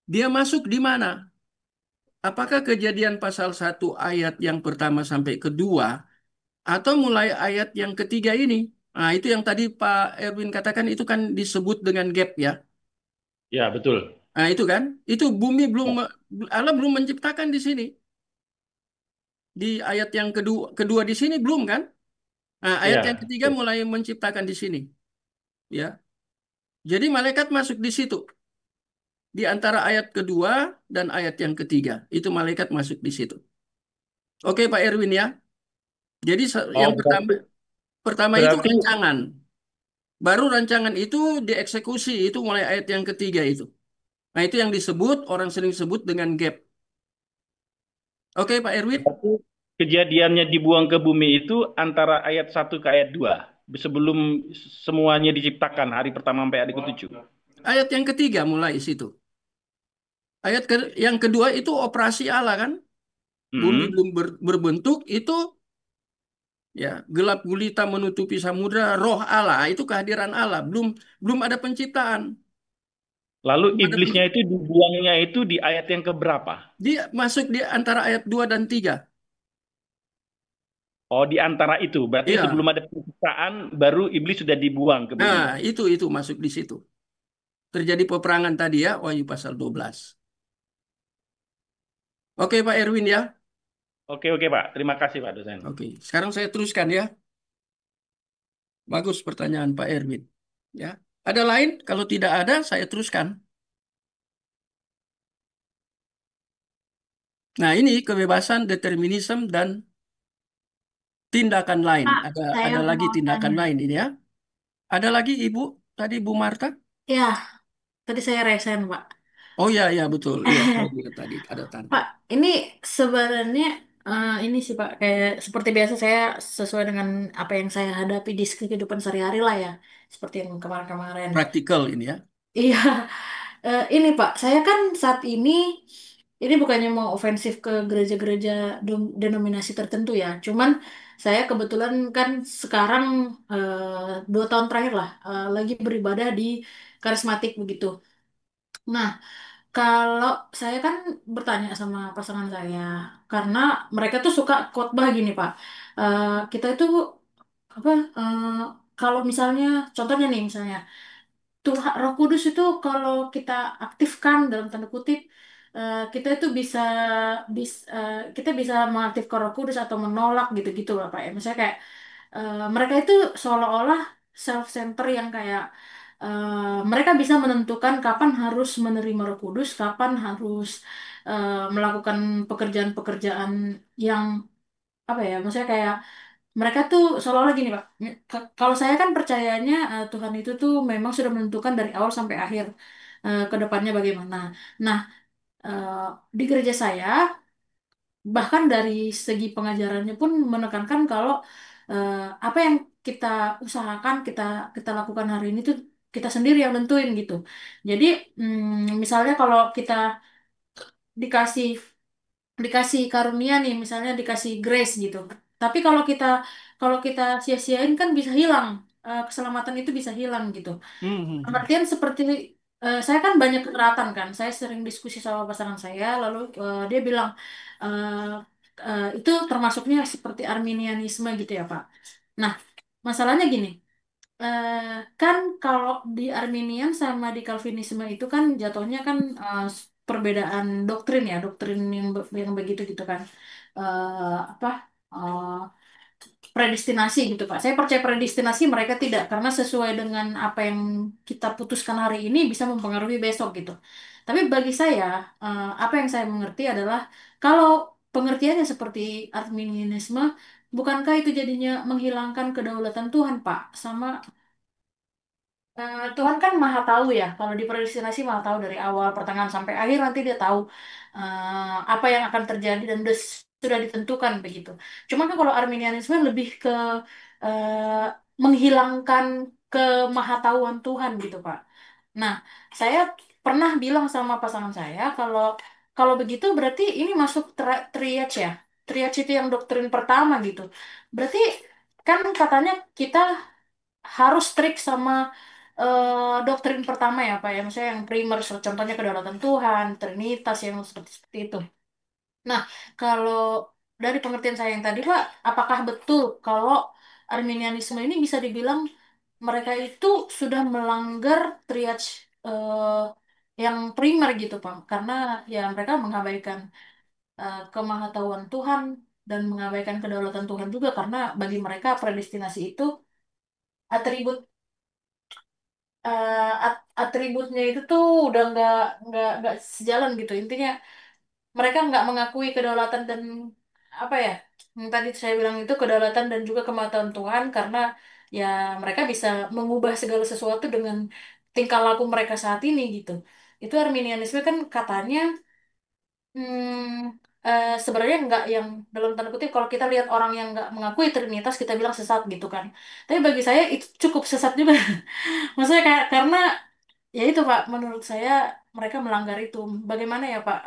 [SPEAKER 1] dia masuk di mana? Apakah Kejadian pasal 1 ayat yang pertama sampai kedua atau mulai ayat yang ketiga ini? Nah, itu yang tadi Pak Erwin katakan itu kan disebut dengan gap ya.
[SPEAKER 3] Ya, betul.
[SPEAKER 1] Nah, itu kan, itu bumi belum,
[SPEAKER 3] Ya,
[SPEAKER 1] Allah belum menciptakan di sini. Di ayat yang kedua di sini belum kan? Nah, ayat yang
[SPEAKER 3] ya,
[SPEAKER 1] ketiga
[SPEAKER 3] betul.
[SPEAKER 1] mulai menciptakan di sini. Ya, jadi malaikat masuk di situ. Di antara ayat kedua dan ayat yang ketiga, itu malaikat masuk di situ. Oke, Pak Erwin ya. Jadi yang
[SPEAKER 3] Oh,
[SPEAKER 1] pertama, pertama itu
[SPEAKER 3] berarti
[SPEAKER 1] rancangan. Baru rancangan itu dieksekusi, itu mulai ayat yang ketiga itu. Nah, itu yang disebut, orang sering sebut dengan gap. Oke, Pak Erwin.
[SPEAKER 3] berarti kejadiannya dibuang ke bumi itu antara ayat 1 ke ayat 2. Sebelum semuanya diciptakan hari pertama sampai hari ketujuh.
[SPEAKER 1] Ayat yang ketiga mulai situ. Yang kedua itu operasi Allah kan. Bumi
[SPEAKER 3] Mm-mm.
[SPEAKER 1] belum berbentuk, itu ya gelap gulita menutupi samudra, roh Allah, itu kehadiran Allah. Belum belum ada penciptaan.
[SPEAKER 3] Lalu
[SPEAKER 1] Belum ada
[SPEAKER 3] iblisnya itu dibuangnya itu di ayat yang keberapa?
[SPEAKER 1] Dia masuk di antara ayat 2 dan 3.
[SPEAKER 3] Oh, di antara itu. Berarti sebelum
[SPEAKER 1] Iya.
[SPEAKER 3] ada penciptaan, baru iblis sudah dibuang ke
[SPEAKER 1] Nah,
[SPEAKER 3] bumi.
[SPEAKER 1] itu masuk di situ. Terjadi peperangan tadi ya, Wahyu pasal 12. Oke, Pak Erwin ya.
[SPEAKER 3] Oke, oke, Pak. Terima kasih, Pak dosen.
[SPEAKER 1] Oke, sekarang saya teruskan ya. Bagus pertanyaan Pak Erwin. Ya. Ada lain? Kalau tidak ada, saya teruskan. Nah, ini kebebasan, determinisme, dan tindakan lain.
[SPEAKER 4] Pak,
[SPEAKER 1] Ada
[SPEAKER 4] saya
[SPEAKER 1] ada lagi
[SPEAKER 4] mau
[SPEAKER 1] tindakan
[SPEAKER 4] tanya.
[SPEAKER 1] lain ini ya. Ada lagi Ibu, tadi Bu Marta?
[SPEAKER 4] Ya, tadi saya resen, Pak.
[SPEAKER 1] Oh ya, ya betul. Iya, saya lihat tadi ada tanda.
[SPEAKER 4] Pak, ini sebenarnya ini sih Pak, kayak seperti biasa saya sesuai dengan apa yang saya hadapi di kehidupan sehari-hari lah ya, seperti yang kemarin-kemarin.
[SPEAKER 1] Praktikal ini ya.
[SPEAKER 4] Iya, ini Pak, saya kan saat ini bukannya mau ofensif ke gereja-gereja denominasi tertentu ya, cuman saya kebetulan kan sekarang 2 tahun terakhir lah lagi beribadah di karismatik begitu. Nah, kalau saya kan bertanya sama pasangan saya, karena mereka tuh suka khotbah gini Pak. Kita itu apa? Kalau misalnya, contohnya nih misalnya. Tuhan Roh Kudus itu kalau kita aktifkan dalam tanda kutip, kita itu kita bisa mengaktifkan Roh Kudus atau menolak gitu-gitu lah Pak ya. Misalnya kayak mereka itu seolah-olah self center yang kayak mereka bisa menentukan kapan harus menerima Roh Kudus, kapan harus melakukan pekerjaan-pekerjaan yang apa ya, maksudnya kayak mereka tuh seolah-olah gini Pak. Kalau saya kan percayanya Tuhan itu tuh memang sudah menentukan dari awal sampai akhir ke depannya bagaimana. Nah, eh, di gereja saya bahkan dari segi pengajarannya pun menekankan kalau eh, apa yang kita usahakan, kita lakukan hari ini tuh kita sendiri yang nentuin gitu. Jadi misalnya kalau kita dikasih dikasih karunia nih, misalnya dikasih grace gitu. Tapi kalau kita sia-siain kan bisa hilang. Keselamatan itu bisa hilang gitu.
[SPEAKER 1] Hmm, hmm, hmm.
[SPEAKER 4] Artian seperti saya kan banyak keberatan kan. Saya sering diskusi sama pasangan saya, lalu dia bilang eh, itu termasuknya seperti Arminianisme gitu ya Pak. Nah, masalahnya gini. Eh, kan kalau di Arminian sama di Calvinisme itu kan jatuhnya kan perbedaan doktrin ya, doktrin yang begitu gitu kan. Apa predestinasi gitu Pak. Saya percaya predestinasi, mereka tidak, karena sesuai dengan apa yang kita putuskan hari ini bisa mempengaruhi besok gitu. Tapi bagi saya apa yang saya mengerti adalah kalau pengertiannya seperti Arminianisme, bukankah itu jadinya menghilangkan kedaulatan Tuhan Pak? Sama Tuhan kan maha tahu ya. Kalau di predestinasi maha tahu dari awal, pertengahan sampai akhir, nanti dia tahu apa yang akan terjadi dan sudah ditentukan begitu. Cuma kan kalau Arminianisme lebih ke eh, menghilangkan kemahatauan Tuhan gitu Pak. Nah, saya pernah bilang sama pasangan saya kalau kalau begitu berarti ini masuk triage ya. Triage itu yang doktrin pertama gitu. Berarti kan katanya kita harus strict sama doktrin pertama ya Pak ya, misalnya yang primer, contohnya kedaulatan Tuhan, Trinitas yang seperti itu. Nah, kalau dari pengertian saya yang tadi Pak, apakah betul kalau Arminianisme ini bisa dibilang mereka itu sudah melanggar triage yang primer gitu Pak, karena ya mereka mengabaikan kemahatauan Tuhan dan mengabaikan kedaulatan Tuhan juga, karena bagi mereka predestinasi itu atribut atributnya itu tuh udah nggak sejalan gitu. Intinya mereka nggak mengakui kedaulatan dan apa ya, yang tadi saya bilang itu kedaulatan dan juga kematuan Tuhan, karena ya mereka bisa mengubah segala sesuatu dengan tingkah laku mereka saat ini gitu. Itu Arminianisme kan katanya sebenarnya nggak yang dalam tanda kutip, kalau kita lihat orang yang nggak mengakui Trinitas kita bilang sesat gitu kan. Tapi bagi saya itu cukup sesat juga. Maksudnya kayak karena ya itu Pak, menurut saya mereka melanggar itu. Bagaimana ya Pak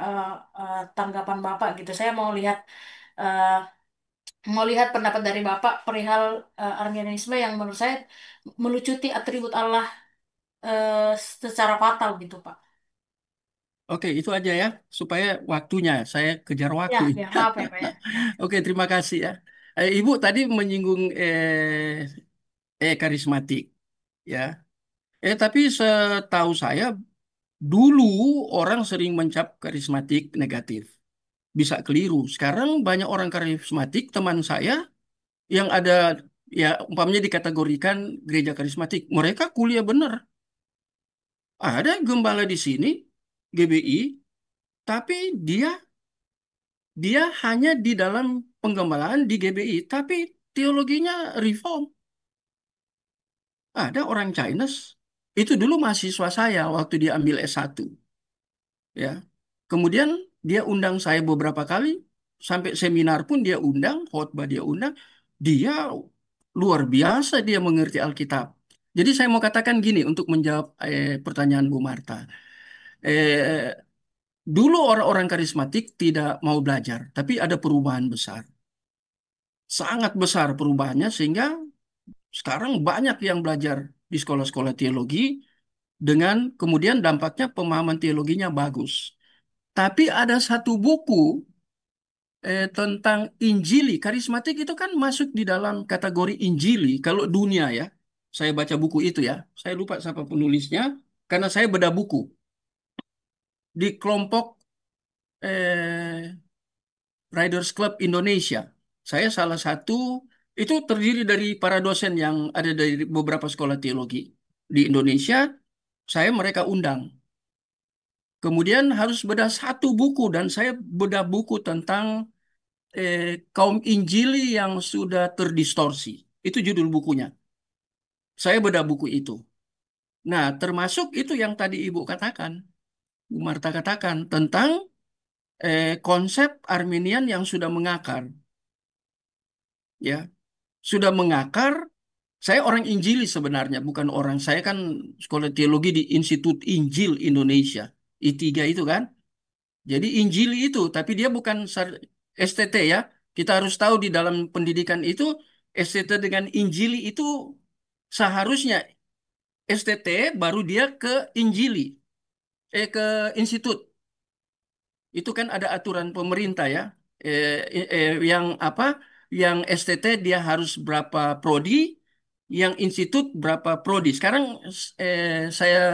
[SPEAKER 4] tanggapan Bapak gitu? Saya eh, mau lihat pendapat dari Bapak perihal Arminianisme yang menurut saya melucuti atribut Allah eh, secara fatal gitu Pak.
[SPEAKER 1] Oke, itu aja ya, supaya waktunya saya kejar waktu.
[SPEAKER 4] Ya, ya maaf ya Pak ya.
[SPEAKER 1] Oke, terima kasih ya. Ibu tadi menyinggung karismatik, ya. Tapi setahu saya dulu orang sering mencap karismatik negatif, bisa keliru. Sekarang banyak orang karismatik teman saya yang ada, ya umpamanya dikategorikan gereja karismatik, mereka kuliah bener. Ada gembala di sini, GBI, tapi dia dia hanya di dalam penggembalaan di GBI, tapi teologinya reform. Ada orang Chinese, itu dulu mahasiswa saya waktu dia ambil S1, ya. Kemudian dia undang saya beberapa kali, sampai seminar pun dia undang, khotbah dia undang. Dia luar biasa, dia mengerti Alkitab. Jadi saya mau katakan gini untuk menjawab pertanyaan Bu Marta. Eh, Dulu orang-orang karismatik tidak mau belajar, tapi ada perubahan besar. Sangat besar perubahannya sehingga sekarang banyak yang belajar di sekolah-sekolah teologi dengan kemudian dampaknya pemahaman teologinya bagus. Tapi ada satu buku tentang Injili. Karismatik itu kan masuk di dalam kategori Injili kalau dunia ya. Saya baca buku itu ya. Saya lupa siapa penulisnya karena saya bedah buku di kelompok eh, Riders Club Indonesia. Saya salah satu itu terdiri dari para dosen yang ada dari beberapa sekolah teologi di Indonesia. Saya mereka undang. Kemudian harus bedah satu buku dan saya bedah buku tentang eh, kaum Injili yang sudah terdistorsi. Itu judul bukunya. Saya bedah buku itu. Nah, termasuk itu yang tadi Ibu katakan, Bu Marta katakan tentang konsep Arminian yang sudah mengakar, ya, sudah mengakar. Saya orang Injili sebenarnya, bukan orang. Saya kan sekolah teologi di Institut Injil Indonesia, I3 itu kan. Jadi Injili itu, tapi dia bukan STT ya. Kita harus tahu di dalam pendidikan itu STT dengan Injili itu seharusnya STT baru dia ke Injili, ke institut. Itu kan ada aturan pemerintah ya. Yang apa? Yang STT dia harus berapa prodi, yang institut berapa prodi. Sekarang saya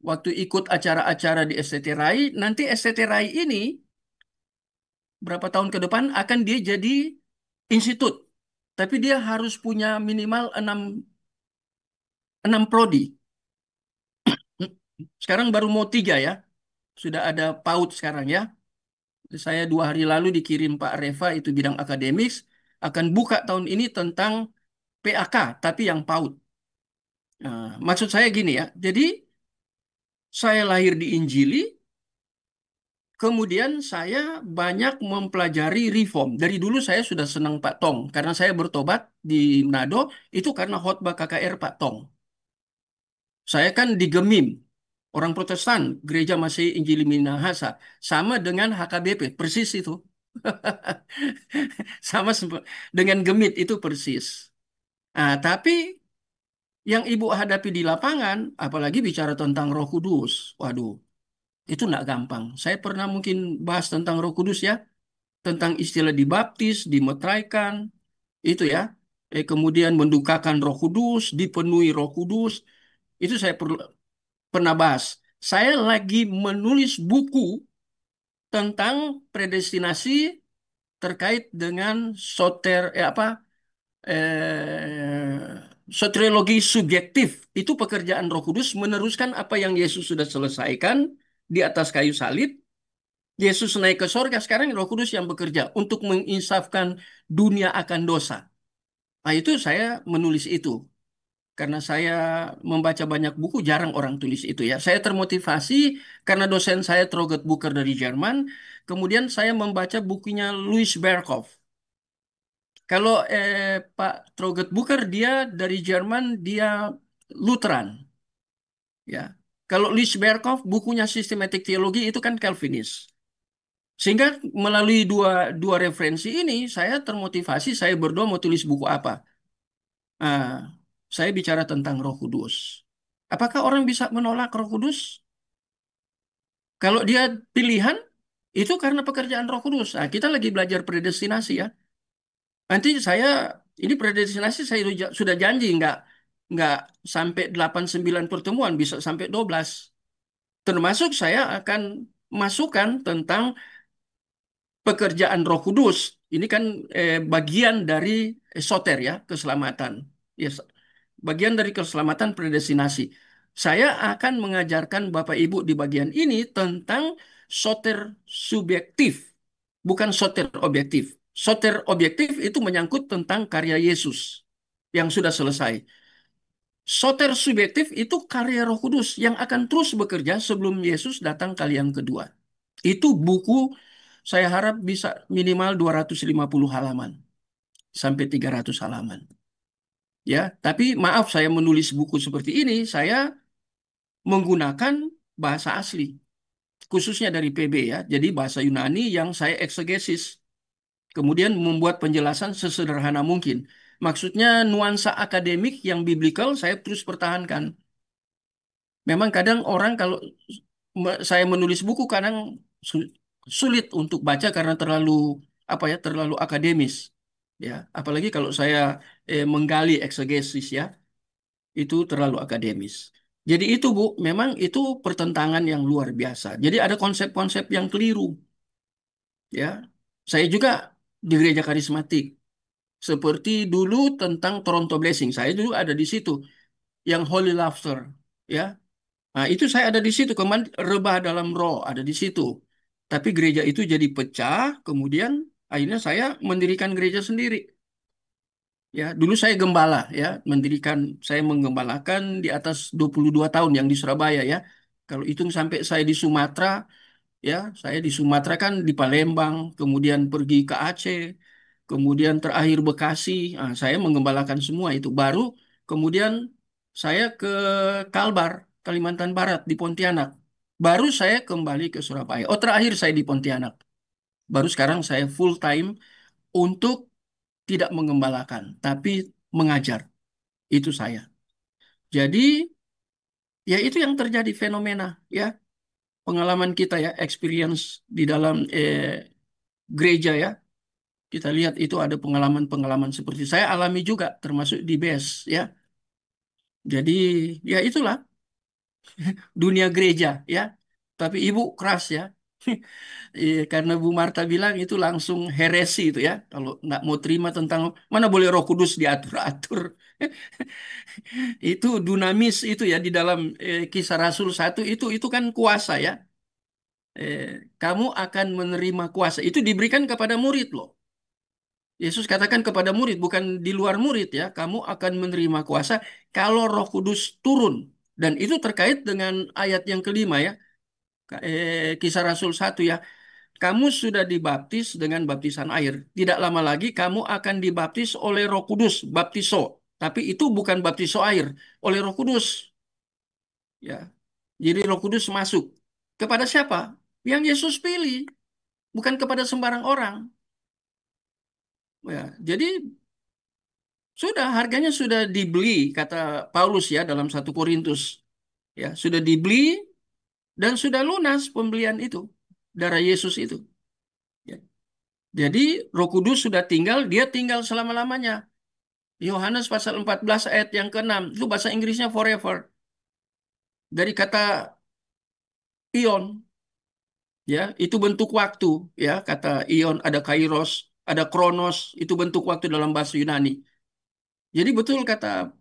[SPEAKER 1] waktu ikut acara-acara di STT RAI, nanti STT RAI ini berapa tahun ke depan akan dia jadi institut. Tapi dia harus punya minimal 6 prodi. Sekarang baru mau 3 ya. Sudah ada PAUD sekarang ya. Saya 2 hari lalu dikirim Pak Reva itu bidang akademis akan buka tahun ini tentang PAK tapi yang PAUD. Nah, maksud saya gini ya. Jadi saya lahir di Injili, kemudian saya banyak mempelajari reform. Dari dulu saya sudah senang Pak Tong karena saya bertobat di Manado itu karena khotbah KKR Pak Tong. Saya kan di Gemim, orang Protestan, Gereja Masih Injili Minahasa, sama dengan HKBP, persis itu. Sama dengan Gemit itu persis. Nah, tapi yang Ibu hadapi di lapangan, apalagi bicara tentang Roh Kudus, waduh, itu nggak gampang. Saya pernah mungkin bahas tentang Roh Kudus ya, tentang istilah dibaptis, dimeteraikan, itu ya. Kemudian mendukakan Roh Kudus, dipenuhi Roh Kudus, itu saya pernah bahas. Saya lagi menulis buku tentang predestinasi terkait dengan soteriologi subjektif. Itu pekerjaan Roh Kudus meneruskan apa yang Yesus sudah selesaikan di atas kayu salib. Yesus naik ke sorga, sekarang Roh Kudus yang bekerja untuk menginsafkan dunia akan dosa. Nah, itu saya menulis itu. Karena saya membaca banyak buku, jarang orang tulis itu ya. Saya termotivasi karena dosen saya Troget Buker dari Jerman. Kemudian saya membaca bukunya Louis Berkhof. Kalau Pak Troget Buker dia dari Jerman, dia Lutheran ya. Kalau Louis Berkhof bukunya Sistematik Teologi itu kan Calvinis. Sehingga melalui dua dua referensi ini saya termotivasi, saya berdoa mau tulis buku apa. Ah, saya bicara tentang Roh Kudus. Apakah orang bisa menolak Roh Kudus? Kalau dia pilihan, itu karena pekerjaan Roh Kudus. Nah, kita lagi belajar predestinasi ya. Nanti saya, ini predestinasi saya sudah janji nggak sampai 8 9 pertemuan, bisa sampai 12. Termasuk saya akan masukkan tentang pekerjaan Roh Kudus. Ini kan bagian dari soter ya, keselamatan. Ya, bagian dari keselamatan predestinasi. Saya akan mengajarkan Bapak Ibu di bagian ini tentang soter subjektif, bukan soter objektif. Soter objektif itu menyangkut tentang karya Yesus yang sudah selesai. Soter subjektif itu karya Roh Kudus yang akan terus bekerja sebelum Yesus datang kali yang kedua. Itu buku saya harap bisa minimal 250 halaman sampai 300 halaman. Ya, tapi maaf saya menulis buku seperti ini, saya menggunakan bahasa asli, khususnya dari PB ya. Jadi bahasa Yunani yang saya eksegesis. Kemudian membuat penjelasan sesederhana mungkin. Maksudnya nuansa akademik yang biblikal saya terus pertahankan. Memang kadang orang kalau saya menulis buku kadang sulit untuk baca karena terlalu apa ya, terlalu akademis. Ya, apalagi kalau saya menggali eksegesis ya, itu terlalu akademis. Jadi itu Bu, memang itu pertentangan yang luar biasa. Jadi ada konsep-konsep yang keliru ya. Saya juga di gereja karismatik. Seperti dulu tentang Toronto Blessing, saya dulu ada di situ. Yang Holy Laughter, ya. Nah, itu saya ada di situ. Kemarin rebah dalam roh ada di situ. Tapi gereja itu jadi pecah. Kemudian akhirnya saya mendirikan gereja sendiri. Ya, dulu saya gembala ya, saya menggembalakan di atas 22 tahun yang di Surabaya ya. Kalau hitung sampai saya di Sumatera ya, saya di Sumatera kan di Palembang, kemudian pergi ke Aceh, kemudian terakhir Bekasi. Nah, saya menggembalakan semua itu. Baru kemudian saya ke Kalbar, Kalimantan Barat di Pontianak. Baru saya kembali ke Surabaya. Oh, terakhir saya di Pontianak. Baru sekarang saya full time untuk tidak mengembalakan, tapi mengajar. Itu saya. Jadi, ya itu yang terjadi fenomena, ya. Pengalaman kita ya, experience di dalam gereja ya. Kita lihat itu ada pengalaman-pengalaman seperti saya alami juga, termasuk di BES ya. Jadi, ya itulah dunia gereja ya. Tapi ibu keras ya. Iya, karena Bu Marta bilang itu langsung heresi itu ya. Kalau nggak mau terima tentang mana boleh Roh Kudus diatur-atur. Itu dunamis itu ya di dalam Kisah Rasul 1 itu kan kuasa ya. Eh, Kamu akan menerima kuasa. Itu diberikan kepada murid loh. Yesus katakan kepada murid, bukan di luar murid ya. Kamu akan menerima kuasa kalau Roh Kudus turun. Dan itu terkait dengan ayat yang kelima ya. Kisah Rasul 1 ya. Kamu sudah dibaptis dengan baptisan air. Tidak lama lagi kamu akan dibaptis oleh Roh Kudus, baptiso. Tapi itu bukan baptiso air, oleh Roh Kudus. Ya. Jadi Roh Kudus masuk. Kepada siapa? Yang Yesus pilih, bukan kepada sembarang orang. Ya. Jadi sudah harganya sudah dibeli, kata Paulus ya dalam 1 Korintus. Ya, sudah dibeli dan sudah lunas pembelian itu. Darah Yesus itu. Ya. Jadi Roh Kudus sudah tinggal, dia tinggal selama-lamanya. Yohanes pasal 14 ayat yang ke-6. Itu bahasa Inggrisnya forever. Dari kata ion, ya, itu bentuk waktu, ya, kata ion ada kairos, ada kronos, itu bentuk waktu dalam bahasa Yunani. Jadi betul kata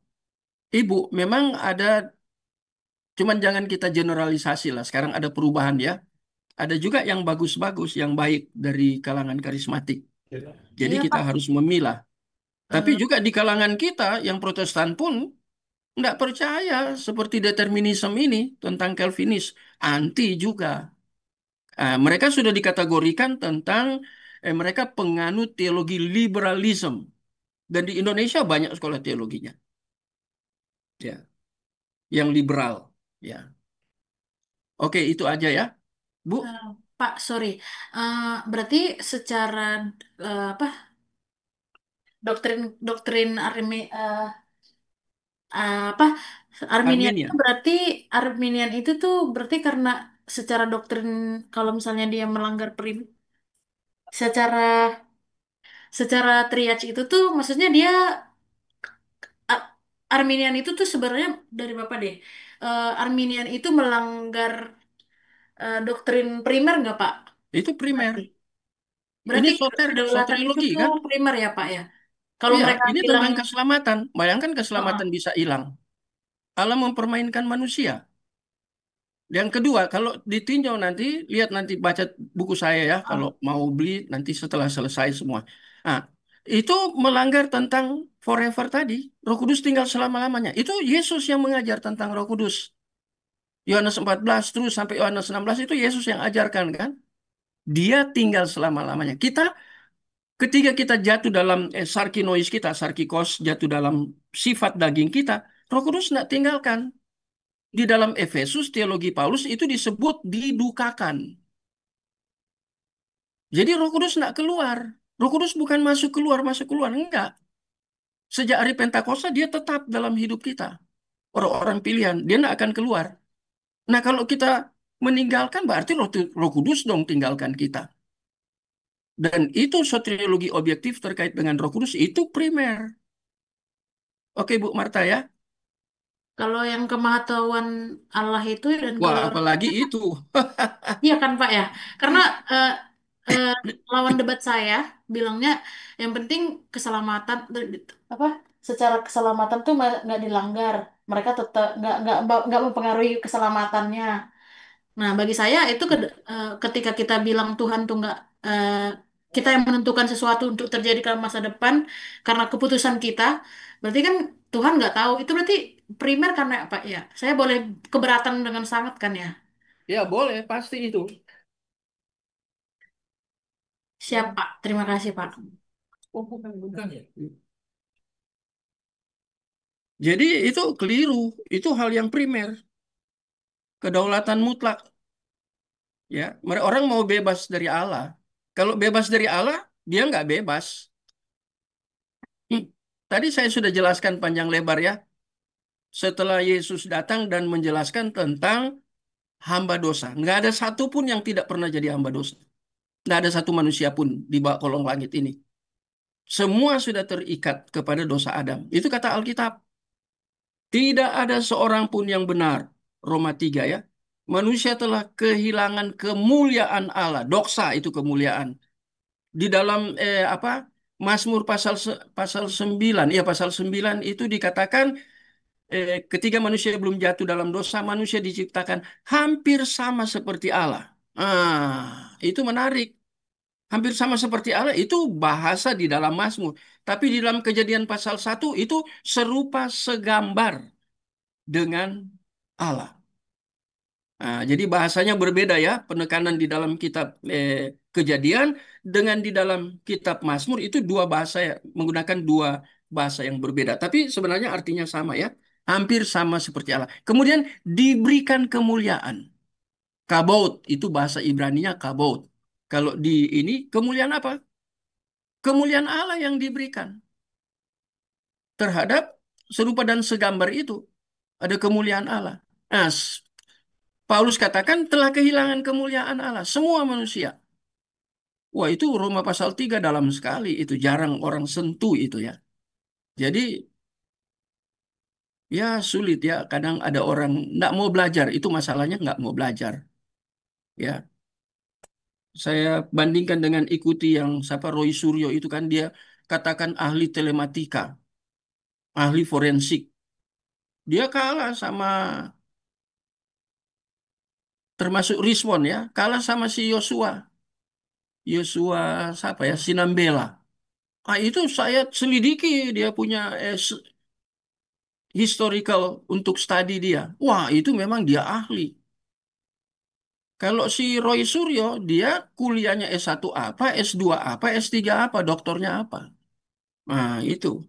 [SPEAKER 1] Ibu, memang ada, cuman jangan kita generalisasi lah. Sekarang ada perubahan ya. Ada juga yang bagus-bagus, yang baik dari kalangan karismatik. Jadi
[SPEAKER 4] Iya
[SPEAKER 1] kita
[SPEAKER 4] Pak.
[SPEAKER 1] harus memilah. Tapi
[SPEAKER 4] Eh,
[SPEAKER 1] juga di kalangan kita yang Protestan pun nggak percaya seperti determinisme ini tentang Calvinis. Anti juga. Mereka sudah dikategorikan tentang mereka penganut teologi liberalism. Dan di Indonesia banyak sekolah teologinya. Ya, yang liberal. Ya. Oke, itu aja ya. Bu,
[SPEAKER 4] eh, Pak, sorry. Eh, Berarti secara apa doktrin doktrin apa Arminian itu
[SPEAKER 1] Arminian.
[SPEAKER 4] berarti Arminian itu tuh berarti karena secara doktrin kalau misalnya dia melanggar secara secara triage itu tuh maksudnya dia A- Arminian itu tuh sebenarnya dari Bapak deh. Arminian itu melanggar doktrin primer nggak Pak?
[SPEAKER 1] Itu primer.
[SPEAKER 4] Berarti.
[SPEAKER 1] Ini
[SPEAKER 4] Berarti kedaulatan itu
[SPEAKER 1] soteriologi
[SPEAKER 4] tuh
[SPEAKER 1] kan?
[SPEAKER 4] primer ya Pak ya. Kalau
[SPEAKER 1] Iya,
[SPEAKER 4] mereka
[SPEAKER 1] ini
[SPEAKER 4] bilang,
[SPEAKER 1] tentang keselamatan. Bayangkan
[SPEAKER 4] "Heeh,
[SPEAKER 1] keselamatan bisa hilang. Allah mempermainkan manusia. Yang kedua, kalau ditinjau nanti, lihat nanti baca buku saya ya, kalau
[SPEAKER 4] heeh."
[SPEAKER 1] mau beli nanti setelah selesai semua. Nah, itu melanggar tentang forever tadi. Roh Kudus tinggal selama-lamanya. Itu Yesus yang mengajar tentang Roh Kudus. Yohanes 14 terus sampai Yohanes 16 itu Yesus yang ajarkan kan. Dia tinggal selama-lamanya. Ketika kita jatuh dalam sarkinois kita, sarkikos, jatuh dalam sifat daging kita, Roh Kudus tidak tinggalkan. Di dalam Efesus, teologi Paulus itu disebut didukakan. Jadi Roh Kudus tidak keluar. Roh Kudus bukan masuk keluar, enggak. Sejak hari Pentakosta dia tetap dalam hidup kita. Orang-orang pilihan, dia tidak akan keluar. Nah kalau kita meninggalkan berarti Roh Kudus dong tinggalkan kita. Dan itu soteriologi objektif terkait dengan Roh Kudus itu primer. Oke, Bu Marta ya.
[SPEAKER 4] Kalau yang kemahatauan Allah itu dan
[SPEAKER 1] Wah,
[SPEAKER 4] kalau
[SPEAKER 1] apalagi itu.
[SPEAKER 4] iya kan Pak ya, karena eh, eh, lawan debat saya bilangnya yang penting keselamatan apa secara keselamatan tuh nggak dilanggar, mereka tetap nggak mempengaruhi keselamatannya. Nah bagi saya itu ketika kita bilang Tuhan tuh nggak kita yang menentukan sesuatu untuk terjadi dalam masa depan karena keputusan kita, berarti kan Tuhan nggak tahu. Itu berarti primer karena apa ya? Saya boleh keberatan dengan sangat kan ya?
[SPEAKER 1] Ya, boleh, pasti itu.
[SPEAKER 4] Siap Pak, terima kasih Pak.
[SPEAKER 1] Oh, bukan, bukan ya. Jadi itu keliru. Itu hal yang primer. Kedaulatan mutlak. Ya, orang mau bebas dari Allah. Kalau bebas dari Allah, dia nggak bebas. Hmm. Tadi saya sudah jelaskan panjang lebar ya. Setelah Yesus datang dan menjelaskan tentang hamba dosa. Nggak ada satupun yang tidak pernah jadi hamba dosa. Nggak ada satu manusia pun di bawah kolong langit ini. Semua sudah terikat kepada dosa Adam. Itu kata Alkitab. Tidak ada seorang pun yang benar. Roma 3 ya. Manusia telah kehilangan kemuliaan Allah. Doksa itu kemuliaan. Di dalam apa? Mazmur pasal 9, ya pasal 9 itu dikatakan ketika manusia belum jatuh dalam dosa, manusia diciptakan hampir sama seperti Allah. Itu menarik. Hampir sama seperti Allah itu bahasa di dalam Mazmur. Tapi di dalam Kejadian pasal 1 itu serupa segambar dengan Allah. Jadi bahasanya berbeda ya, penekanan di dalam kitab Kejadian dengan di dalam kitab Mazmur itu dua bahasa ya, menggunakan dua bahasa yang berbeda. Tapi sebenarnya artinya sama ya, hampir sama seperti Allah. Kemudian diberikan kemuliaan. Kabod itu bahasa Ibraninya kabod. Kalau di ini kemuliaan apa? Kemuliaan Allah yang diberikan terhadap serupa dan segambar itu. Ada kemuliaan Allah. Nah, Paulus katakan telah kehilangan kemuliaan Allah. Semua manusia. Wah, itu Roma pasal 3 dalam sekali. Itu jarang orang sentuh itu ya. Jadi ya sulit ya. Kadang ada orang nggak mau belajar. Itu masalahnya nggak mau belajar. Ya, saya bandingkan dengan ikuti yang siapa Roy Suryo itu kan dia katakan ahli telematika, ahli forensik. Dia kalah sama termasuk Rizwan ya, kalah sama si Yosua. Yosua siapa ya? Sinambela. Itu saya selidiki dia punya historical untuk studi dia. Wah, itu memang dia ahli. Kalau si Roy Suryo, dia kuliahnya S1 apa, S2 apa, S3 apa, doktornya apa. Nah, itu.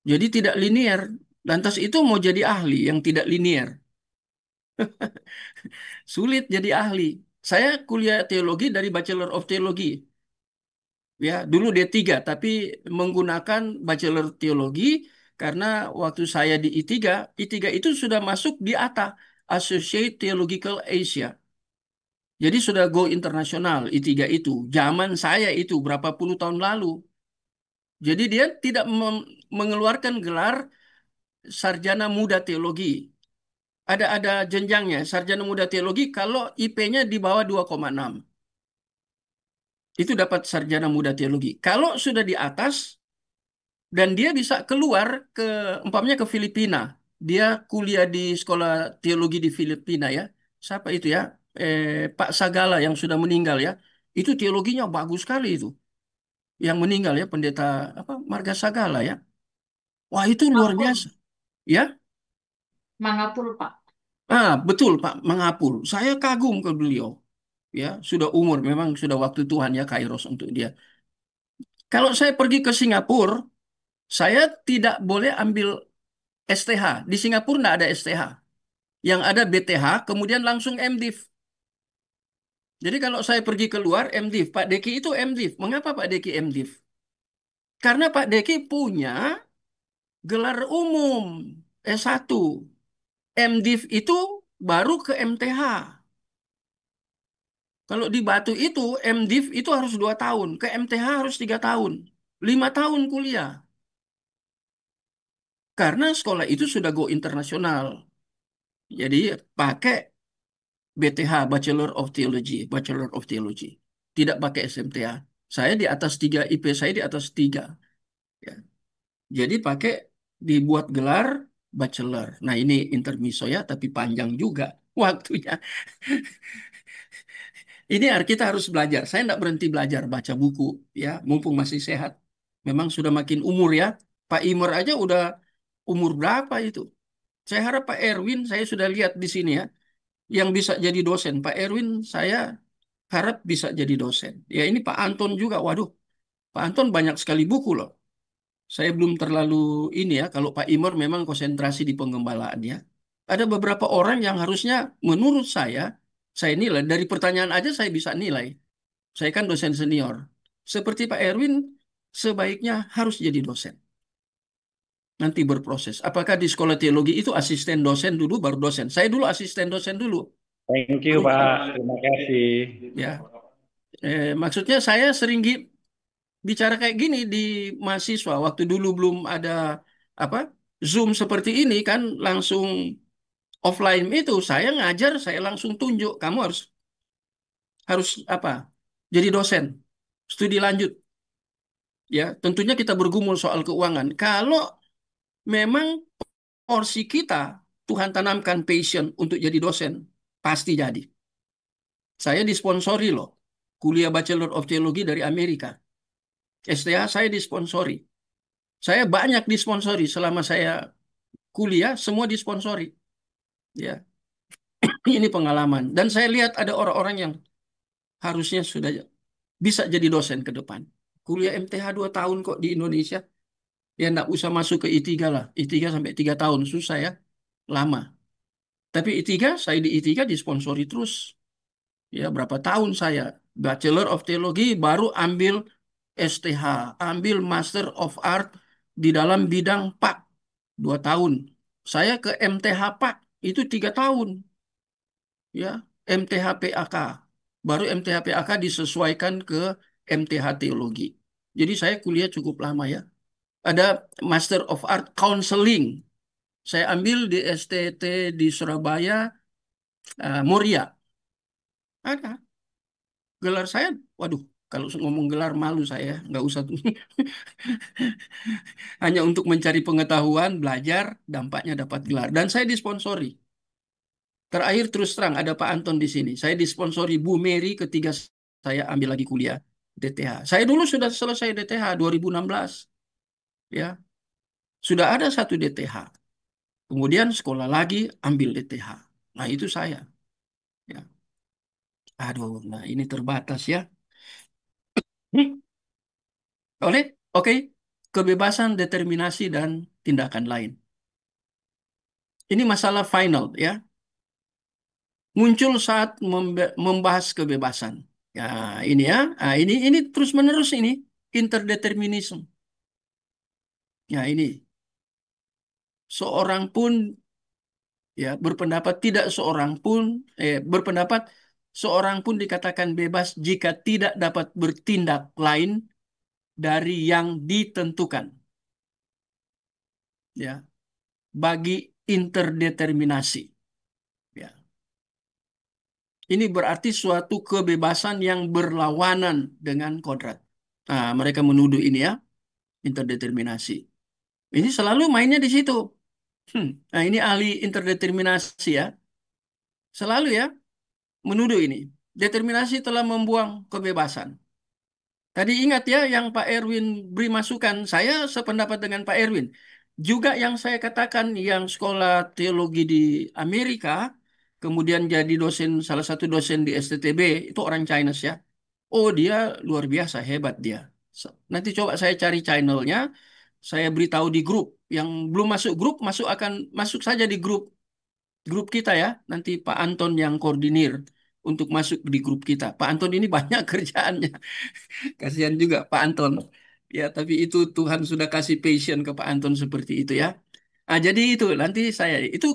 [SPEAKER 1] Jadi tidak linear. Lantas itu mau jadi ahli yang tidak linear. Sulit jadi ahli. Saya kuliah teologi dari Bachelor of Theology. Ya, dulu D3, tapi menggunakan Bachelor Teologi karena waktu saya di I3, I3 itu sudah masuk di ATA, Associate Theological Asia. Jadi sudah go internasional I3 itu. Zaman saya itu berapa puluh tahun lalu. Jadi dia tidak mengeluarkan gelar sarjana muda teologi. Ada jenjangnya, sarjana muda teologi kalau IP-nya di bawah 2,6. Itu dapat sarjana muda teologi. Kalau sudah di atas, dan dia bisa keluar ke umpamanya ke Filipina. Dia kuliah di sekolah teologi di Filipina ya. Siapa itu ya? Pak Sagala yang sudah meninggal ya. Itu teologinya bagus sekali itu. Yang meninggal ya pendeta apa Marga Sagala ya. Wah, itu luar
[SPEAKER 4] Mangapul,
[SPEAKER 1] biasa. Ya.
[SPEAKER 4] Mangapul Pak.
[SPEAKER 1] Betul Pak Mangapul. Saya kagum ke beliau. Ya, sudah umur memang sudah waktu Tuhan ya Kairos untuk dia. Kalau saya pergi ke Singapura, saya tidak boleh ambil STH. Di Singapura nggak ada STH. Yang ada BTH, kemudian langsung MDiv. Jadi kalau saya pergi keluar, MDiv. Pak Deki itu MDiv. Mengapa Pak Deki MDiv? Karena Pak Deki punya gelar umum S1. MDiv itu baru ke MTH. Kalau di Batu itu MDiv itu harus 2 tahun, ke MTH harus 3 tahun, 5 tahun kuliah. Karena sekolah itu sudah go internasional. Jadi pakai BTH, Bachelor of Theology, Bachelor of Theology. Tidak pakai SMTA. Saya di atas 3, IP saya di atas 3. Ya. Jadi pakai dibuat gelar bachelor. Nah ini intermiso ya, tapi panjang juga waktunya. Ini kita harus belajar. Saya tidak berhenti belajar baca buku ya, mumpung masih sehat. Memang sudah makin umur ya. Pak Imor aja udah umur berapa itu? Saya harap Pak Erwin, saya sudah lihat di sini ya, yang bisa jadi dosen. Pak Erwin, saya harap bisa jadi dosen. Ya ini Pak Anton juga. Waduh, Pak Anton banyak sekali buku loh. Saya belum terlalu ini ya, kalau Pak Imor memang konsentrasi di pengembalaannya. Ada beberapa orang yang harusnya menurut saya nilai, dari pertanyaan aja saya bisa nilai. Saya kan dosen senior. Seperti Pak Erwin, sebaiknya harus jadi dosen. Nanti berproses. Apakah di sekolah teologi itu asisten dosen dulu, baru dosen? Saya dulu asisten dosen dulu.
[SPEAKER 3] Thank you, Pak. Terima kasih.
[SPEAKER 1] Ya, maksudnya saya sering bicara kayak gini di mahasiswa. Waktu dulu belum ada apa Zoom seperti ini kan, langsung offline itu saya ngajar, saya langsung tunjuk kamu harus harus apa? Jadi dosen, studi lanjut. Ya, tentunya kita bergumul soal keuangan. Kalau memang porsi kita Tuhan tanamkan passion untuk jadi dosen, pasti jadi. Saya disponsori loh. Kuliah Bachelor of Theology dari Amerika. STH saya disponsori. Saya banyak disponsori selama saya kuliah, semua disponsori. Ya, ini pengalaman. Dan saya lihat ada orang-orang yang harusnya sudah bisa jadi dosen ke depan. Kuliah MTH 2 tahun kok di Indonesia. Ya enggak usah masuk ke I3 lah. I3 sampai 3 tahun. Susah ya. Lama. Tapi I3, saya di I3 disponsori terus. Ya berapa tahun saya. Bachelor of Theology baru ambil STH. Ambil Master of Art di dalam bidang PAK. 2 tahun. Saya ke MTH PAK. Itu 3 tahun. Ya. MTH PAK. Baru MTH PAK disesuaikan ke MTH Teologi. Jadi saya kuliah cukup lama ya. Ada Master of Art Counseling. Saya ambil di STT di Surabaya, Muria. Ada. Gelar saya, waduh, kalau ngomong gelar malu saya, nggak usah. Hanya untuk mencari pengetahuan, belajar, dampaknya dapat gelar. Dan saya disponsori. Terakhir terus terang ada Pak Anton di sini. Saya disponsori Bu Mary ketika saya ambil lagi kuliah DTH. Saya dulu sudah selesai DTH 2016. Ya, sudah ada satu DTH. Kemudian sekolah lagi ambil DTH. Nah, itu saya. Ya. Aduh, nah ini terbatas ya. Hmm, Oleh, oke. Kebebasan, determinasi, dan tindakan lain. Ini masalah final ya. Muncul saat membahas kebebasan. Ya, ini ya. Nah, ini terus-menerus ini interdeterminism. Ya, ini seorang pun ya berpendapat tidak seorang pun berpendapat seorang pun dikatakan bebas jika tidak dapat bertindak lain dari yang ditentukan. Ya, bagi interdeterminasi. Ya. Ini berarti suatu kebebasan yang berlawanan dengan kodrat. Nah, mereka menuduh ini ya, interdeterminasi. Ini selalu mainnya di situ. Nah, ini ahli interdeterminasi ya. Selalu ya, menuduh ini. Determinasi telah membuang kebebasan. Tadi ingat ya yang Pak Erwin beri masukan. Saya sependapat dengan Pak Erwin. Juga yang saya katakan yang sekolah teologi di Amerika, kemudian jadi dosen, salah satu dosen di STTB, itu orang Chinese ya. Oh dia luar biasa, hebat dia. Nanti coba saya cari channelnya, saya beritahu di grup. Yang belum masuk grup, masuk saja di grup kita ya. Nanti Pak Anton yang koordinir untuk masuk di grup kita. Pak Anton ini banyak kerjaannya. Kasihan juga Pak Anton. Ya, tapi itu Tuhan sudah kasih passion ke Pak Anton seperti itu ya. Ah, jadi itu nanti saya itu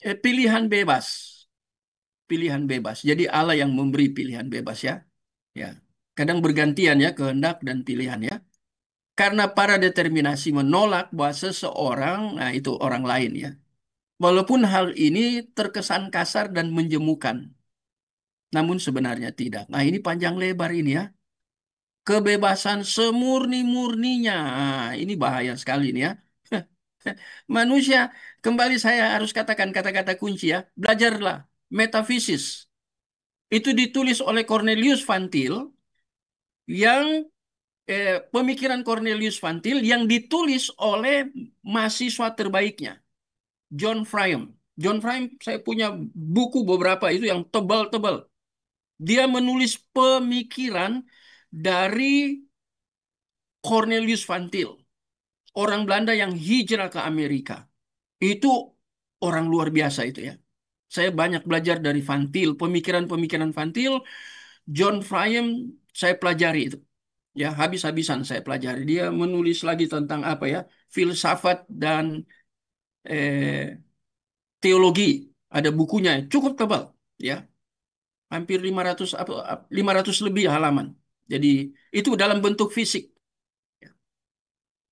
[SPEAKER 1] pilihan bebas. pilihan bebas. Jadi Allah yang memberi pilihan bebas ya. Ya. Kadang bergantian ya kehendak dan pilihan ya. Karena para determinasi menolak bahwa seseorang, nah itu orang lain ya. Walaupun hal ini terkesan kasar dan menjemukan, namun sebenarnya tidak. Nah ini panjang lebar ini ya. Kebebasan semurni-murninya. Nah, ini bahaya sekali ini ya. Manusia, kembali saya harus katakan kata-kata kunci ya. Belajarlah metafisis. Itu ditulis oleh Cornelius Van Til yang pemikiran Cornelius Van Til yang ditulis oleh mahasiswa terbaiknya, John Frame. John Frame, saya punya buku beberapa itu yang tebal-tebal. Dia menulis pemikiran dari Cornelius Van Til, orang Belanda yang hijrah ke Amerika. Itu orang luar biasa itu ya. Saya banyak belajar dari Van Til, pemikiran-pemikiran Van Til, John Frame, saya pelajari itu. Ya, habis-habisan saya pelajari. Dia menulis lagi tentang apa ya? Filsafat dan eh, teologi. Ada bukunya, cukup tebal, ya. Hampir 500 500 lebih halaman. Jadi itu dalam bentuk fisik. Ya.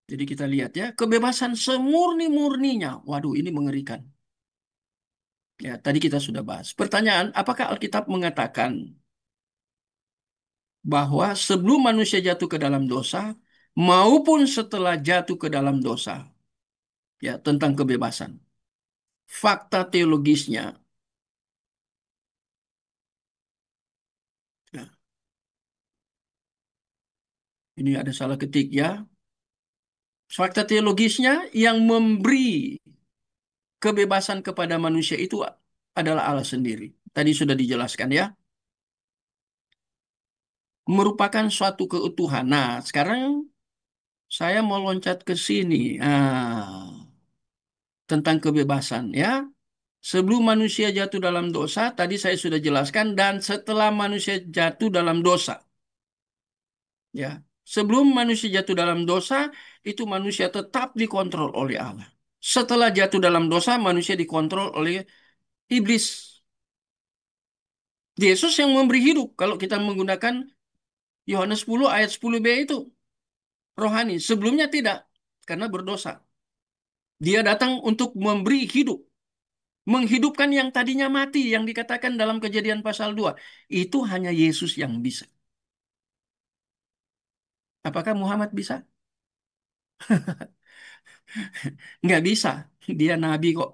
[SPEAKER 1] Jadi kita lihat ya, kebebasan semurni-murninya. Waduh, ini mengerikan. Ya, tadi kita sudah bahas. Pertanyaan, apakah Alkitab mengatakan bahwa sebelum manusia jatuh ke dalam dosa maupun setelah jatuh ke dalam dosa, ya, tentang kebebasan. Fakta teologisnya, ya, ini ada salah ketik ya. Fakta teologisnya yang memberi kebebasan kepada manusia itu adalah Allah sendiri. Tadi sudah dijelaskan ya. Merupakan suatu keutuhan. Nah, sekarang saya mau loncat ke sini. Tentang kebebasan ya. Sebelum manusia jatuh dalam dosa, tadi saya sudah jelaskan, dan setelah manusia jatuh dalam dosa. Ya, sebelum manusia jatuh dalam dosa, itu manusia tetap dikontrol oleh Allah. Setelah jatuh dalam dosa, manusia dikontrol oleh iblis. Yesus yang memberi hidup. Kalau kita menggunakan Yohanes 10 ayat 10b itu, rohani. Sebelumnya tidak, karena berdosa. Dia datang untuk memberi hidup. Menghidupkan yang tadinya mati, yang dikatakan dalam Kejadian pasal 2. Itu hanya Yesus yang bisa. Apakah Muhammad bisa? Nggak bisa. Dia nabi kok.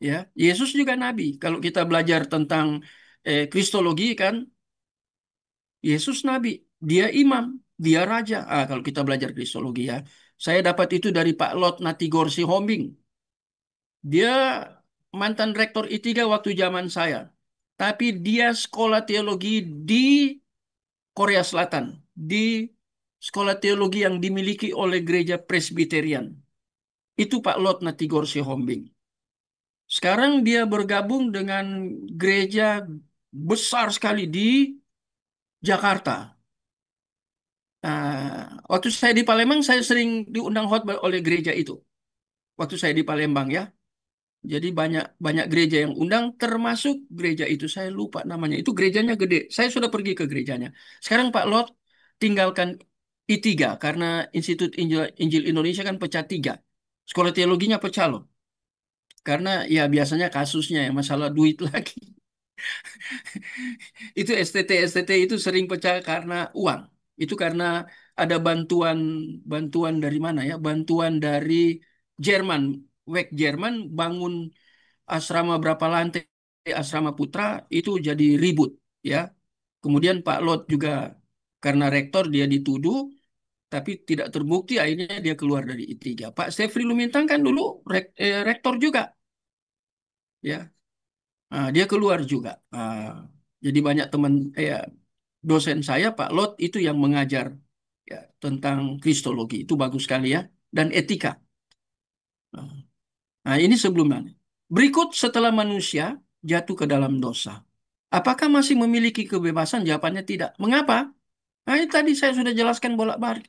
[SPEAKER 1] Ya, Yesus juga nabi. Kalau kita belajar tentang Kristologi kan, Yesus nabi, dia imam, dia raja. Kalau kita belajar Kristologi ya, saya dapat itu dari Pak Lot Natigorsi Hombing. Dia mantan rektor I3 waktu zaman saya. Tapi dia sekolah teologi di Korea Selatan, di sekolah teologi yang dimiliki oleh gereja Presbyterian. Itu Pak Lot Natigorsi Hombing. Sekarang dia bergabung dengan gereja besar sekali di Jakarta. Waktu saya di Palembang, saya sering diundang khotbah oleh gereja itu. Waktu saya di Palembang ya. Jadi banyak banyak gereja yang undang, termasuk gereja itu. Saya lupa namanya. Itu gerejanya gede. Saya sudah pergi ke gerejanya. Sekarang Pak Lot tinggalkan I3 karena Institut Injil Indonesia kan pecah tiga. Sekolah teologinya pecah loh. Karena ya biasanya kasusnya yang masalah duit lagi. Itu STT itu sering pecah karena uang. Itu karena ada bantuan bantuan dari mana ya? Bantuan dari Jerman, Jerman bangun asrama berapa lantai asrama putra itu jadi ribut ya. Kemudian Pak Lot juga karena rektor dia dituduh tapi tidak terbukti akhirnya dia keluar dari I3. Pak Stefri Lumintang kan dulu rektor juga ya. Dia keluar juga. Jadi banyak teman dosen saya Pak Lot itu yang mengajar ya tentang kristologi. Itu bagus sekali ya dan etika. Nah, ini sebelumnya. Berikut setelah manusia jatuh ke dalam dosa. Apakah masih memiliki kebebasan? Jawabannya tidak. Mengapa? Nah, ini tadi saya sudah jelaskan bolak-balik.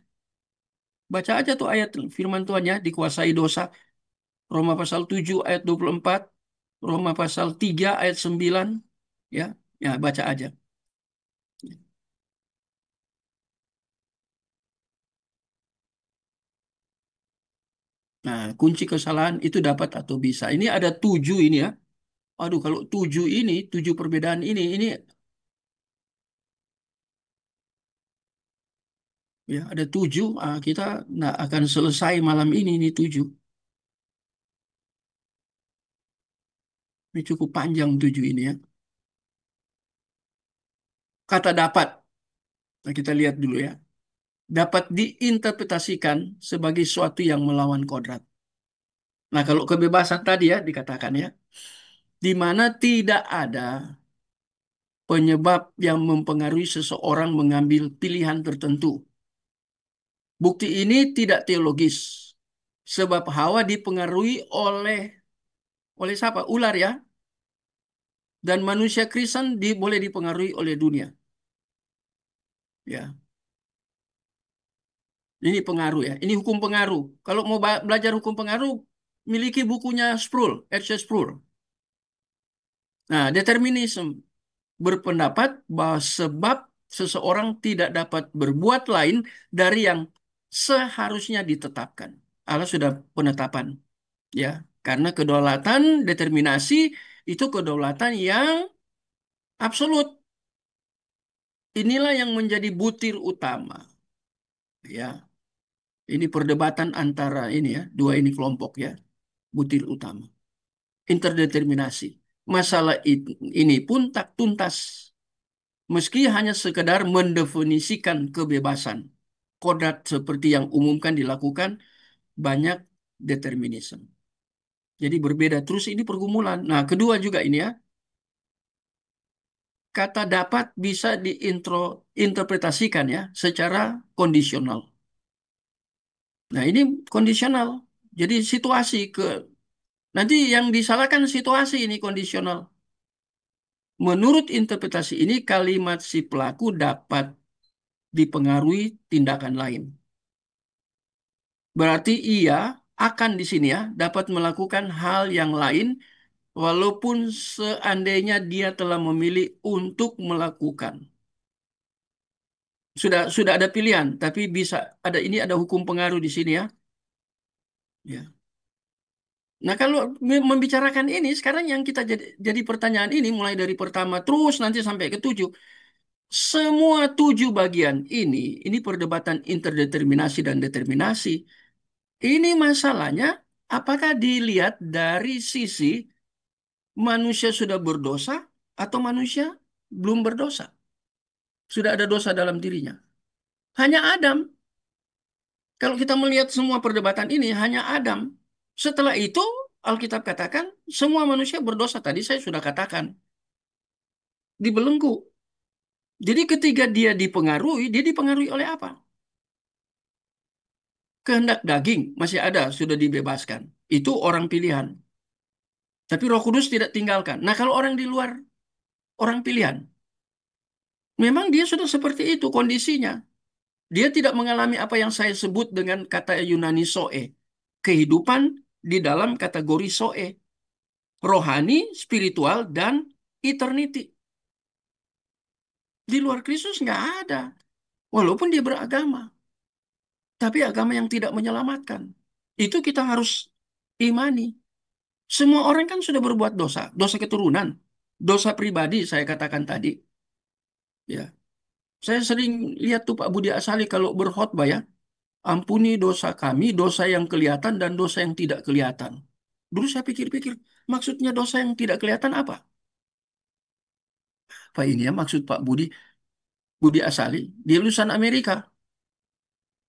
[SPEAKER 1] Baca aja tuh ayat firman Tuhan ya, dikuasai dosa. Roma pasal 7 ayat 24. Roma pasal 3 ayat 9. Ya, ya baca aja. Nah, kunci kesalahan itu dapat atau bisa. Ini ada 7 ini ya. Aduh, kalau 7 ini, 7 perbedaan ini ya ada 7. Kita nggak akan selesai malam ini 7. Ini cukup panjang 7 ini ya. Kata dapat, nah, kita lihat dulu ya. Dapat diinterpretasikan sebagai suatu yang melawan kodrat. Nah, kalau kebebasan tadi ya dikatakan ya, di mana tidak ada penyebab yang mempengaruhi seseorang mengambil pilihan tertentu. Bukti ini tidak teologis, sebab Hawa dipengaruhi oleh siapa? Ular ya. Dan manusia Kristen boleh dipengaruhi oleh dunia. Ya, ini pengaruh ya. Ini hukum pengaruh. Kalau mau belajar hukum pengaruh, miliki bukunya Sproul, R.C. Sproul. Nah, determinism berpendapat bahwa sebab seseorang tidak dapat berbuat lain dari yang seharusnya ditetapkan. Allah sudah penetapan, ya. Karena kedaulatan determinasi itu kedaulatan yang absolut. Inilah yang menjadi butir utama, ya. Ini perdebatan antara ini ya, dua ini kelompok ya, butir utama. Interdeterminasi. Masalah ini pun tak tuntas. Meski hanya sekedar mendefinisikan kebebasan. Kodrat seperti yang umumkan dilakukan banyak determinisme. Jadi berbeda. Terus ini pergumulan. Nah, kedua juga ini ya. Kata dapat bisa diinterpretasikan ya secara kondisional. Nah, ini kondisional. Jadi situasi nanti yang disalahkan situasi ini kondisional. Menurut interpretasi ini kalimat si pelaku dapat dipengaruhi tindakan lain. Berarti ia akan di sini ya dapat melakukan hal yang lain walaupun seandainya dia telah memilih untuk melakukan. Sudah ada pilihan, tapi bisa ada hukum pengaruh di sini ya. Ya. Nah, kalau membicarakan ini sekarang yang kita jadi pertanyaan ini mulai dari pertama terus nanti sampai ke 7. Semua 7 bagian ini perdebatan interdeterminasi dan determinasi. Ini masalahnya apakah dilihat dari sisi manusia sudah berdosa atau manusia belum berdosa? Sudah ada dosa dalam dirinya. Hanya Adam. Kalau kita melihat semua perdebatan ini, hanya Adam. Setelah itu, Alkitab katakan, semua manusia berdosa. Tadi saya sudah katakan. Dibelenggu. Jadi ketika dia dipengaruhi oleh apa? Kehendak daging masih ada, sudah dibebaskan. Itu orang pilihan. Tapi Roh Kudus tidak tinggalkan. Nah, kalau orang di luar, orang pilihan. Memang dia sudah seperti itu kondisinya. Dia tidak mengalami apa yang saya sebut dengan kata Yunani soe. Kehidupan di dalam kategori soe. Rohani, spiritual, dan eternity. Di luar Kristus nggak ada. Walaupun dia beragama. Tapi agama yang tidak menyelamatkan. Itu kita harus imani. Semua orang kan sudah berbuat dosa. Dosa keturunan. Dosa pribadi saya katakan tadi. Ya, saya sering lihat tuh Pak Budi Asali kalau berkhotbah ya. Ampuni dosa kami, dosa yang kelihatan dan dosa yang tidak kelihatan. Dulu saya pikir-pikir, maksudnya dosa yang tidak kelihatan apa? Apa ini ya maksud Pak Budi Asali? Dia lulusan Amerika.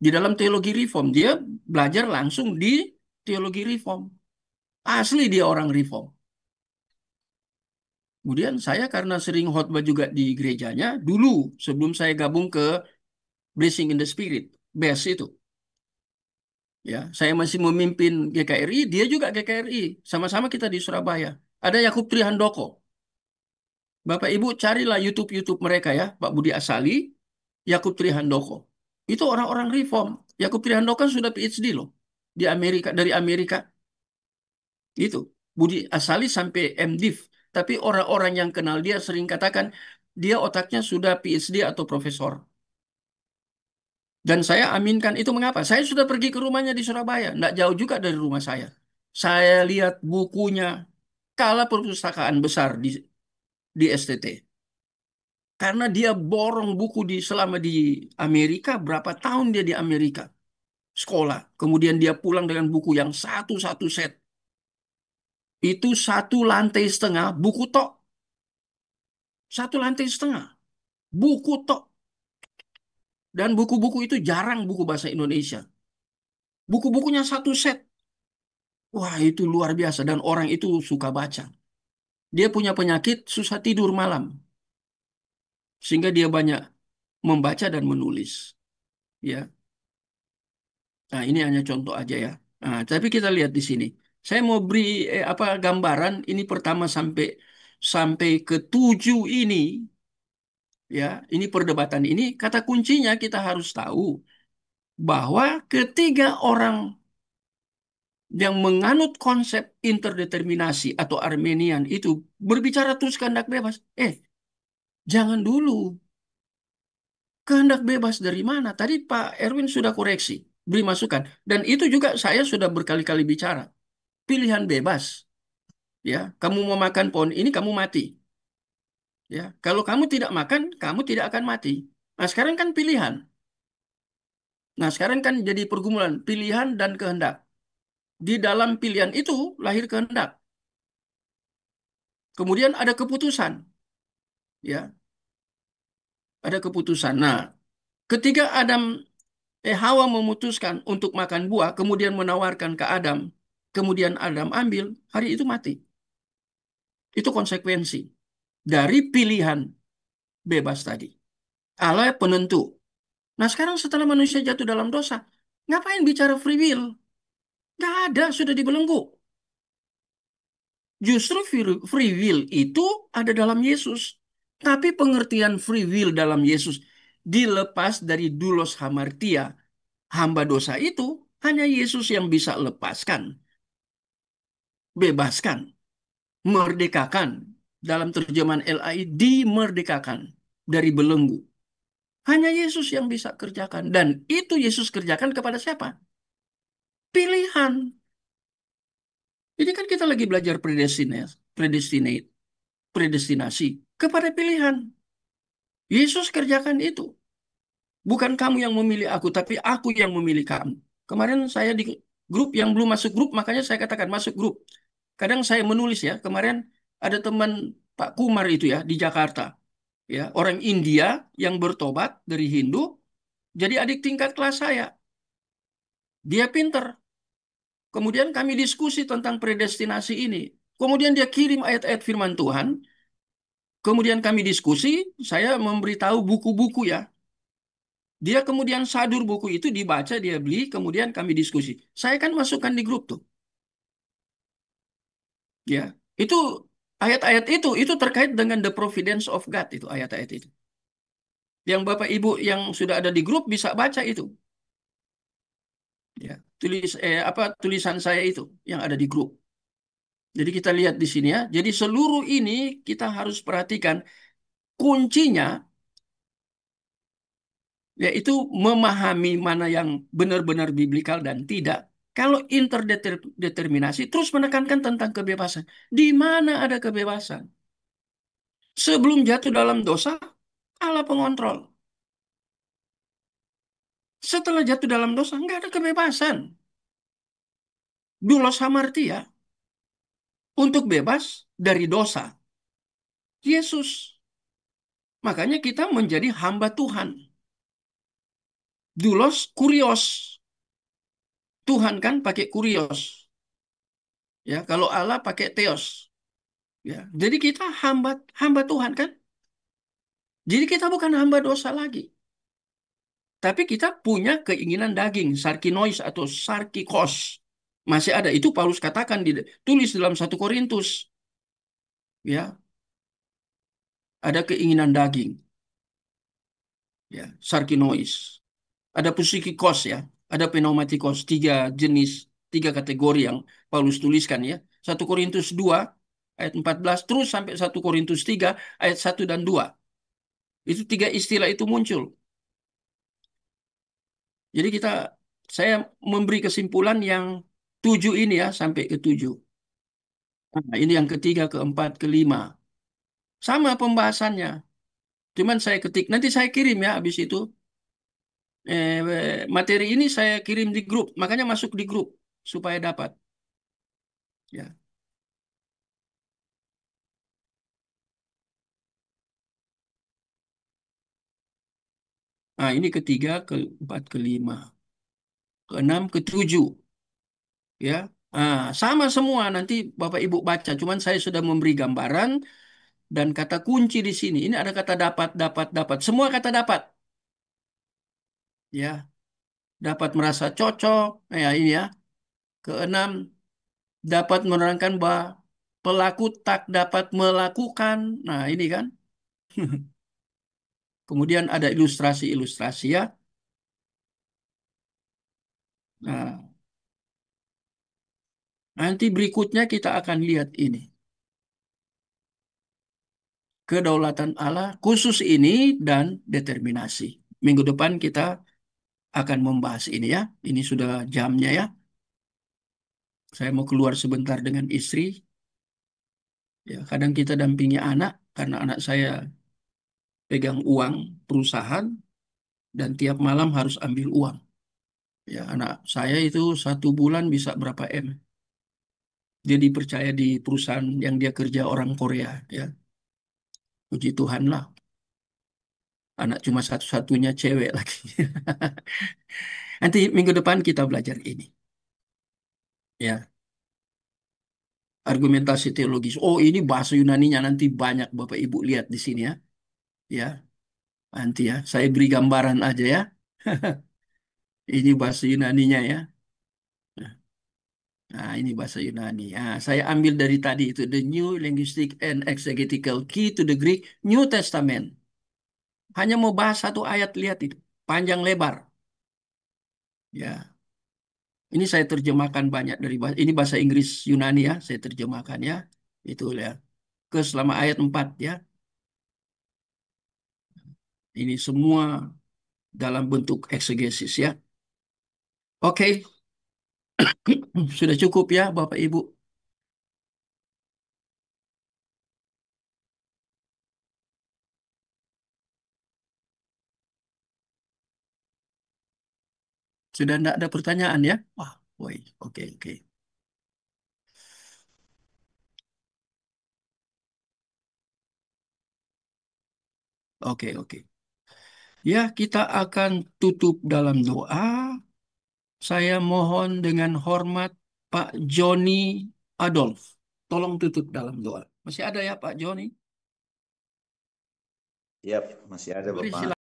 [SPEAKER 1] Di dalam teologi reform. Dia belajar langsung di teologi reform. Asli dia orang reform. Kemudian saya karena sering khotbah juga di gerejanya, dulu sebelum saya gabung ke Blessing in the Spirit, BES itu. Ya, saya masih memimpin GKRI, dia juga GKRI. Sama-sama kita di Surabaya. Ada Yakub Trihandoko. Bapak Ibu carilah YouTube mereka ya, Pak Budi Asali, Yakub Trihandoko. Itu orang-orang reform. Yakub Trihandoko kan sudah PhD loh di Amerika, dari Amerika. Itu Budi Asali sampai MDiv. Tapi orang-orang yang kenal dia sering katakan dia otaknya sudah PhD atau profesor. Dan saya aminkan itu mengapa? Saya sudah pergi ke rumahnya di Surabaya, tidak jauh juga dari rumah saya. Saya lihat bukunya, kala perpustakaan besar di STT. Karena dia borong buku selama di Amerika, berapa tahun dia di Amerika sekolah. Kemudian dia pulang dengan buku yang satu-satu set. Itu 1,5 lantai buku tok. 1,5 lantai buku tok. Dan buku-buku itu jarang buku bahasa Indonesia. Buku-bukunya satu set. Wah, itu luar biasa. Dan orang itu suka baca. Dia punya penyakit susah tidur malam. Sehingga dia banyak membaca dan menulis. Ya. Nah, ini hanya contoh aja ya. Nah, tapi kita lihat di sini. Saya mau beri apa gambaran ini pertama sampai sampai ke 7 ini ya. Ini perdebatan ini kata kuncinya kita harus tahu bahwa ketiga orang yang menganut konsep interdeterminasi atau Armenian itu berbicara terus kehendak bebas. Jangan dulu. Kehendak bebas dari mana? Tadi Pak Erwin sudah koreksi, beri masukan. Dan itu juga saya sudah berkali-kali bicara. Pilihan bebas. Ya, kamu mau makan pohon ini, kamu mati. Ya, kalau kamu tidak makan, kamu tidak akan mati. Nah, sekarang kan pilihan. Nah, sekarang kan jadi pergumulan pilihan dan kehendak. Di dalam pilihan itu lahir kehendak. Kemudian ada keputusan. Ya, ada keputusan. Nah, ketika Hawa memutuskan untuk makan buah, kemudian menawarkan ke Adam, kemudian Adam ambil, hari itu mati. Itu konsekuensi dari pilihan bebas tadi. Allah penentu. Nah sekarang setelah manusia jatuh dalam dosa, ngapain bicara free will? Nggak ada, sudah dibelenggu. Justru free will itu ada dalam Yesus. Tapi pengertian free will dalam Yesus dilepas dari doulos hamartia, hamba dosa itu, hanya Yesus yang bisa lepaskan, bebaskan, merdekakan. Dalam terjemahan LAI, dimerdekakan dari belenggu. Hanya Yesus yang bisa kerjakan. Dan itu Yesus kerjakan kepada siapa? Pilihan. Ini kan kita lagi belajar predestinate, predestinasi kepada pilihan. Yesus kerjakan itu. Bukan kamu yang memilih aku, tapi aku yang memilih kamu. Kemarin saya di grup yang belum masuk grup, makanya saya katakan masuk grup. Kadang saya menulis ya, kemarin ada teman Pak Kumar itu ya di Jakarta. Ya, orang India yang bertobat dari Hindu, jadi adik tingkat kelas saya. Dia pinter. Kemudian kami diskusi tentang predestinasi ini. Kemudian dia kirim ayat-ayat firman Tuhan. Kemudian kami diskusi, saya memberitahu buku-buku ya. Dia kemudian sadur buku itu, dibaca, dia beli, kemudian kami diskusi. Saya kan masukkan di grup tuh. Ya, itu ayat-ayat itu terkait dengan the providence of God itu ayat-ayat itu. Yang Bapak Ibu yang sudah ada di grup bisa baca itu. Ya, tulisan saya itu yang ada di grup. Jadi kita lihat di sini ya. Jadi seluruh ini kita harus perhatikan kuncinya yaitu memahami mana yang benar-benar biblikal dan tidak. Kalau interdeterminasi terus menekankan tentang kebebasan. Di mana ada kebebasan? Sebelum jatuh dalam dosa, Allah pengontrol. Setelah jatuh dalam dosa, nggak ada kebebasan. Dulos hamartia untuk bebas dari dosa. Yesus. Makanya kita menjadi hamba Tuhan. Dulos kurios. Tuhan kan pakai kurios. Ya, kalau Allah pakai theos. Ya, jadi kita hamba hamba Tuhan kan? Jadi kita bukan hamba dosa lagi. Tapi kita punya keinginan daging, sarkinois atau sarkikos. Masih ada. Itu Paulus katakan tulis dalam 1 Korintus. Ya, ada keinginan daging. Ya, sarkinois. Ada psikikos ya, ada pneumatikos, 3 jenis, 3 kategori yang Paulus tuliskan ya. 1 Korintus 2 ayat 14 terus sampai 1 Korintus 3 ayat 1 dan 2. Itu tiga istilah itu muncul. Jadi saya memberi kesimpulan yang 7 ini ya sampai ke 7. Nah, ini yang ketiga, keempat, kelima. Sama pembahasannya. Cuman saya ketik. Nanti saya kirim ya habis itu. Materi ini saya kirim di grup. Makanya masuk di grup supaya dapat. Ya. Nah, ini ketiga, keempat, kelima, keenam, ketujuh. Ya. Nah, sama semua nanti Bapak Ibu baca. Cuman saya sudah memberi gambaran dan kata kunci di sini. Ini ada kata dapat, dapat, dapat. Semua kata dapat. Ya, dapat merasa cocok. Ya, ini ya. Keenam, dapat menerangkan bahwa pelaku tak dapat melakukan. Nah, ini kan. Kemudian ada ilustrasi-ilustrasi ya. Nah, nanti berikutnya kita akan lihat ini. Kedaulatan Allah khusus ini dan determinasi. Minggu depan kita akan membahas ini ya. Ini sudah jamnya ya. Saya mau keluar sebentar dengan istri. Ya, kadang kita dampingi anak karena anak saya pegang uang perusahaan dan tiap malam harus ambil uang. Ya, anak saya itu 1 bulan bisa berapa M. Dia dipercaya di perusahaan yang dia kerja orang Korea. Ya, puji Tuhan lah. Anak cuma satu-satunya cewek lagi. Nanti minggu depan kita belajar ini. Ya, argumentasi teologis. Oh, ini bahasa Yunaninya nanti banyak Bapak Ibu lihat di sini ya. Ya, nanti ya. Saya beri gambaran aja ya. Ini bahasa Yunaninya ya. Nah, ini bahasa Yunani. Nah, saya ambil dari tadi itu the new linguistic and exegetical key to the Greek New Testament. Hanya mau bahas satu ayat, lihat itu, panjang lebar. Ya, ini saya terjemahkan banyak dari bahasa. Ini bahasa Inggris Yunani ya, saya terjemahkan ya. Itu ya. Ke selama ayat 4 ya. Ini semua dalam bentuk eksegesis ya. Oke, sudah cukup ya Bapak Ibu. Sudah tidak ada pertanyaan ya? Wah, woi, oke, oke. Oke, oke. Ya, kita akan tutup dalam doa. Saya mohon dengan hormat Pak Joni Adolf. Tolong tutup dalam doa. Masih ada ya Pak Joni?
[SPEAKER 5] Yap, masih ada
[SPEAKER 1] Beri
[SPEAKER 5] Bapak.
[SPEAKER 1] silakan.